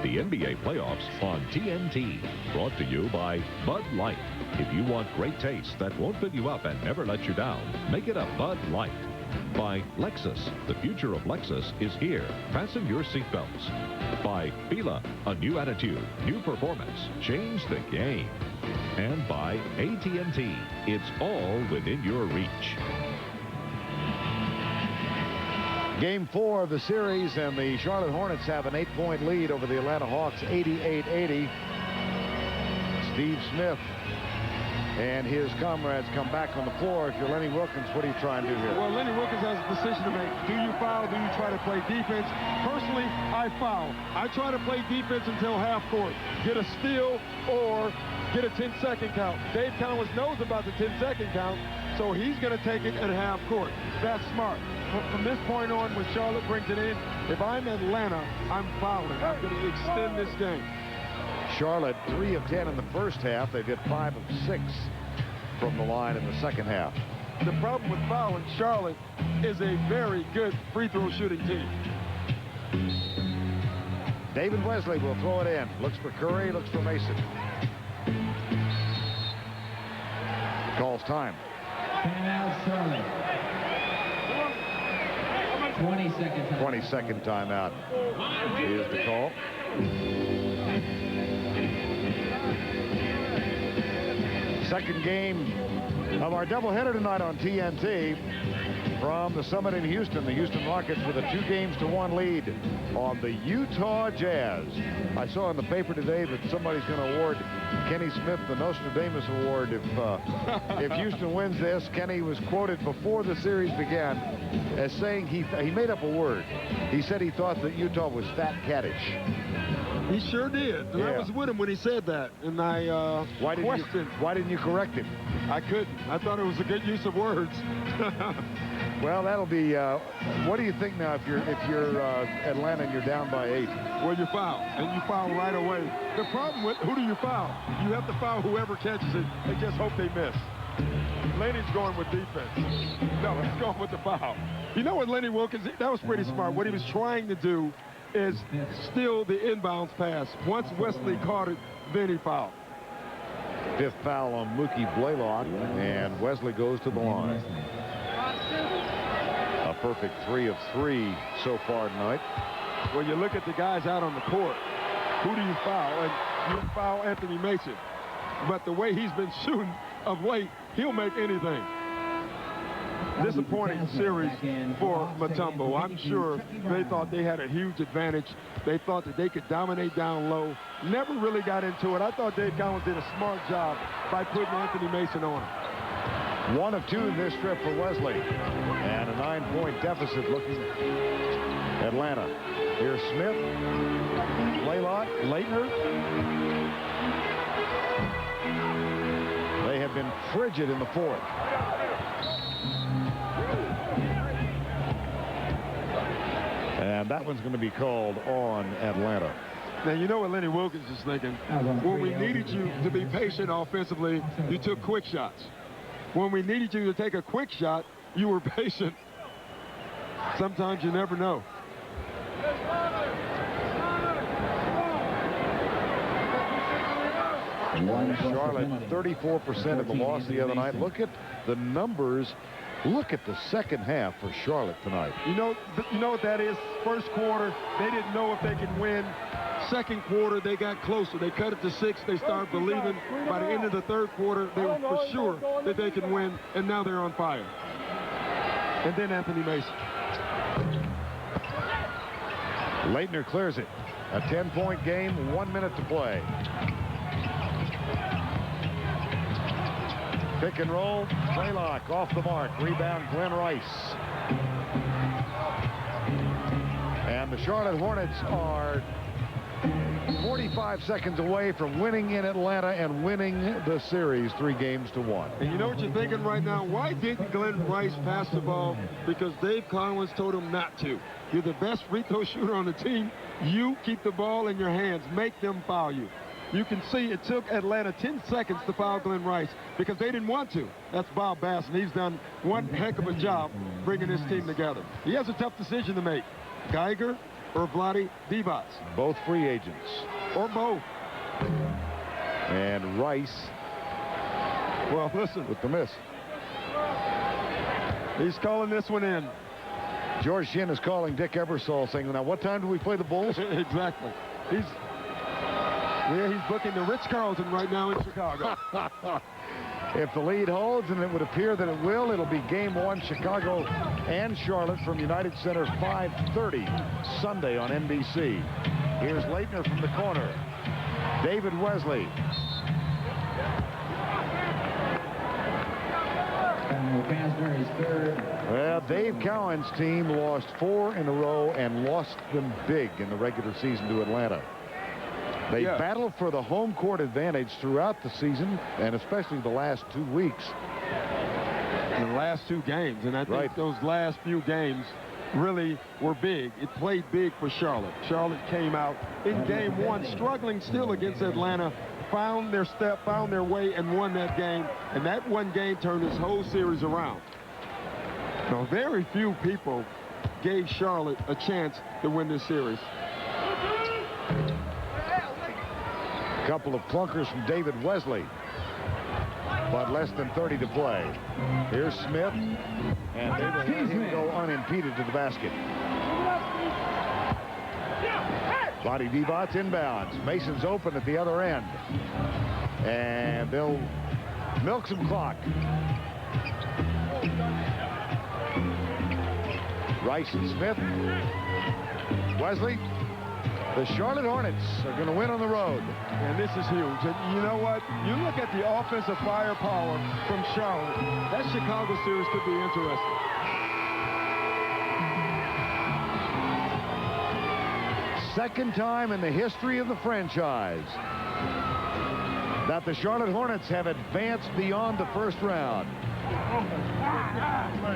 The NBA playoffs on TNT, brought to you by Bud Light. If you want great taste that won't fill you up and never let you down, make it a Bud Light. By Lexus, the future of Lexus is here. Fasten your seatbelts. By Fila, a new attitude, new performance, change the game. And by AT&T, it's all within your reach. Game 4 of the series, and the Charlotte Hornets have an 8-point lead over the Atlanta Hawks, 88-80. Steve Smith and his comrades come back on the floor. If you're Lenny Wilkens, what are you trying to do here? Well, Lenny Wilkens has a decision to make. Do you foul? Do you try to play defense? Personally, I foul. I try to play defense until half court. Get a steal or get a 10-second count. Dave Cowens knows about the 10-second count, so he's going to take it at half court. That's smart. From this point on, when Charlotte brings it in, if I'm Atlanta, I'm fouling. I'm going to extend this game. Charlotte 3 of 10 in the first half. They've hit 5 of 6 from the line in the second half. The problem with fouling, Charlotte is a very good free throw shooting team. David Wesley will throw it in. Looks for Curry, looks for Mason. Calls time. Timeout, Charlotte. 20-second timeout. 20-second timeout is the call. Second game of our doubleheader tonight on TNT from the Summit in Houston. The Houston Rockets with a 2-1 lead on the Utah Jazz. I saw in the paper today that somebody's going to award Kenny Smith the Nostradamus Award if Houston wins this. Kenny was quoted before the series began as saying he made up a word. He said he thought that Utah was fat cattish. He sure did. And I was with him when he said that. And I questioned. Why didn't you correct him? I couldn't. I thought it was a good use of words. Well, that'll be. What do you think now if you're Atlanta and you're down by 8? Well, you foul, and you foul right away. The problem with who do you foul? You have to foul whoever catches it and just hope they miss. Lenny's going with defense. No, he's going with the foul. You know what, Lenny Wilkens, that was pretty smart. What he was trying to do is steal the inbounds pass. Once Wesley caught it, then he fouled. 5th foul on Mookie Blaylock, and Wesley goes to the line. A perfect 3 of 3 so far tonight. Well, you look at the guys out on the court. Who do you foul? And you foul Anthony Mason. But the way he's been shooting of late, he'll make anything. Disappointing series for Mutombo. I'm sure they thought they had a huge advantage. They thought that they could dominate down low. Never really got into it. I thought Dave Cowens did a smart job by putting Anthony Mason on him. 1 of 2 in this trip for Wesley. And a 9-point deficit looking Atlanta. Here's Smith, Blaylock, Leitner. They have been frigid in the fourth. And that one's going to be called on Atlanta. Now, you know what Lenny Wilkens is thinking? When we needed you to be patient offensively, you took quick shots. When we needed you to take a quick shot, you were patient. Sometimes you never know. Charlotte, 34% of the loss the other night. Look at the numbers. Look at the second half for Charlotte tonight. You know what that is? First quarter, they didn't know if they could win. Second quarter, they got closer. They cut it to 6. They started believing. By the end of the third quarter, they were for sure that they could win, and now they're on fire. And then Anthony Mason. Leitner clears it. A 10-point game, 1 minute to play. Pick and roll. Blaylock off the mark. Rebound, Glenn Rice. And the Charlotte Hornets are 45 seconds away from winning in Atlanta and winning the series 3-1. And you know what you're thinking right now? Why didn't Glenn Rice pass the ball? Because Dave Collins told him not to. You're the best free throw shooter on the team. You keep the ball in your hands. Make them foul you. You can see it took Atlanta 10 seconds to foul Glenn Rice because they didn't want to. That's Bob Bass, and he's done one heck of a job bringing this team together. He has a tough decision to make. Geiger or Vlade Divac. Both free agents. Or both. And Rice, well, listen, with the miss. He's calling this one in. George Shinn is calling Dick Ebersol, saying, now what time do we play the Bulls? Exactly. He's booking the Ritz-Carlton right now in Chicago. If the lead holds, and it would appear that it will, it'll be game 1, Chicago and Charlotte from United Center, 5:30 Sunday on NBC. Here's Leitner from the corner. David Wesley. Well, Dave Cowan's team lost 4 in a row and lost them big in the regular season to Atlanta. They battled for the home court advantage throughout the season, and especially the last 2 weeks. The last 2 games, and I think those last few games really were big. It played big for Charlotte. Charlotte came out in game 1, struggling still against Atlanta, found their step, found their way, and won that game. And that one game turned this whole series around. Now, very few people gave Charlotte a chance to win this series. A couple of clunkers from David Wesley, but less than 30 to play. Here's Smith, and they will let him go unimpeded to the basket. Vlade Divac inbounds. Mason's open at the other end, and they'll milk some clock. Rice and Smith. Wesley. The Charlotte Hornets are going to win on the road. And this is huge. And you know what? You look at the offensive firepower from Charlotte. That Chicago series could be interesting. Second time in the history of the franchise that the Charlotte Hornets have advanced beyond the first round.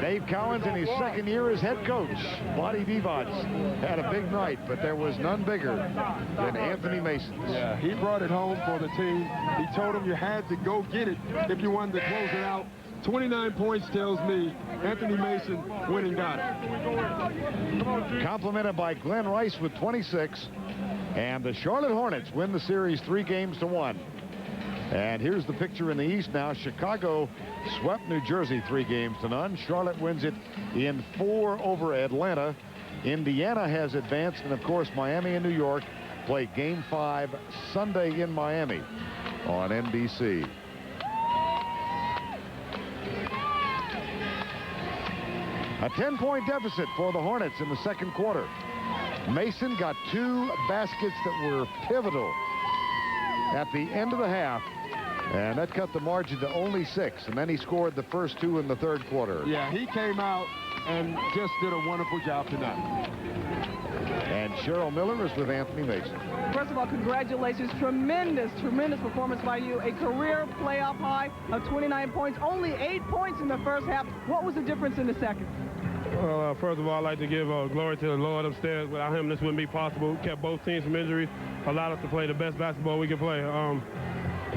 Dave Cowens in his second year as head coach. Vlade Divac had a big night, but there was none bigger than Anthony Mason's. Yeah, he brought it home for the team. He told him you had to go get it if you wanted to close it out. 29 points tells me Anthony Mason went and got it. Complimented by Glenn Rice with 26. And the Charlotte Hornets win the series 3-1. And here's the picture in the East now. Chicago swept New Jersey 3-0. Charlotte wins it in 4 over Atlanta. Indiana has advanced, and of course Miami and New York play game 5 Sunday in Miami on NBC. A 10-point deficit for the Hornets in the second quarter. Mason got 2 baskets that were pivotal at the end of the half, and that cut the margin to only 6, and then he scored the first 2 in the third quarter. Yeah, he came out and just did a wonderful job tonight. And Cheryl Miller is with Anthony Mason. First of all, congratulations. Tremendous performance by you. A career playoff high of 29 points. Only 8 points in the first half. What was the difference in the second? Well, first of all, I'd like to give glory to the Lord upstairs. Without him, this wouldn't be possible. Kept both teams from injuries, allowed us to play the best basketball we could play.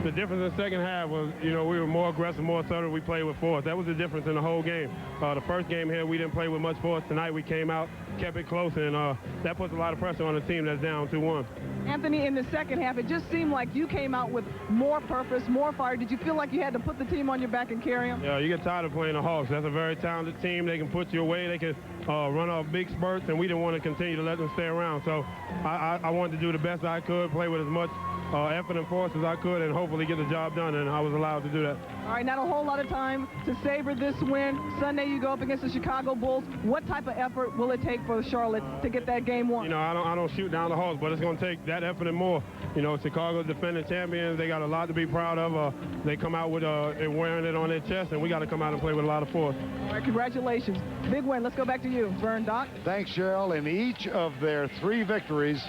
The difference in the second half was, we were more aggressive, more subtle. We played with force. That was the difference in the whole game. The first game here, we didn't play with much force. Tonight, we came out, kept it close, and that puts a lot of pressure on the team that's down 2-1. Anthony, in the second half, it just seemed like you came out with more purpose, more fire. Did you feel like you had to put the team on your back and carry them? Yeah, you get tired of playing the Hawks. That's a very talented team. They can put you away. They can run off big spurts, and we didn't want to continue to let them stay around. So I wanted to do the best I could, play with as much effort and force as I could, and hopefully get the job done, and I was allowed to do that. All right, not a whole lot of time to savor this win. Sunday you go up against the Chicago Bulls. What type of effort will it take for Charlotte to get that game won? I don't shoot down the Hawks, but it's going to take that effort and more. Chicago's defending champions. They got a lot to be proud of. They come out with wearing it on their chest, and we got to come out and play with a lot of force. All right, congratulations. Big win. Let's go back to you, Vern. Doc. Thanks, Cheryl. In each of their 3 victories,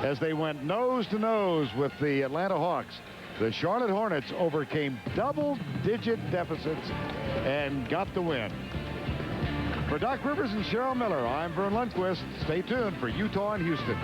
as they went nose to nose with the Atlanta Hawks. The Charlotte Hornets overcame double-digit deficits and got the win. For Doc Rivers and Cheryl Miller, I'm Vern Lundquist. Stay tuned for Utah and Houston.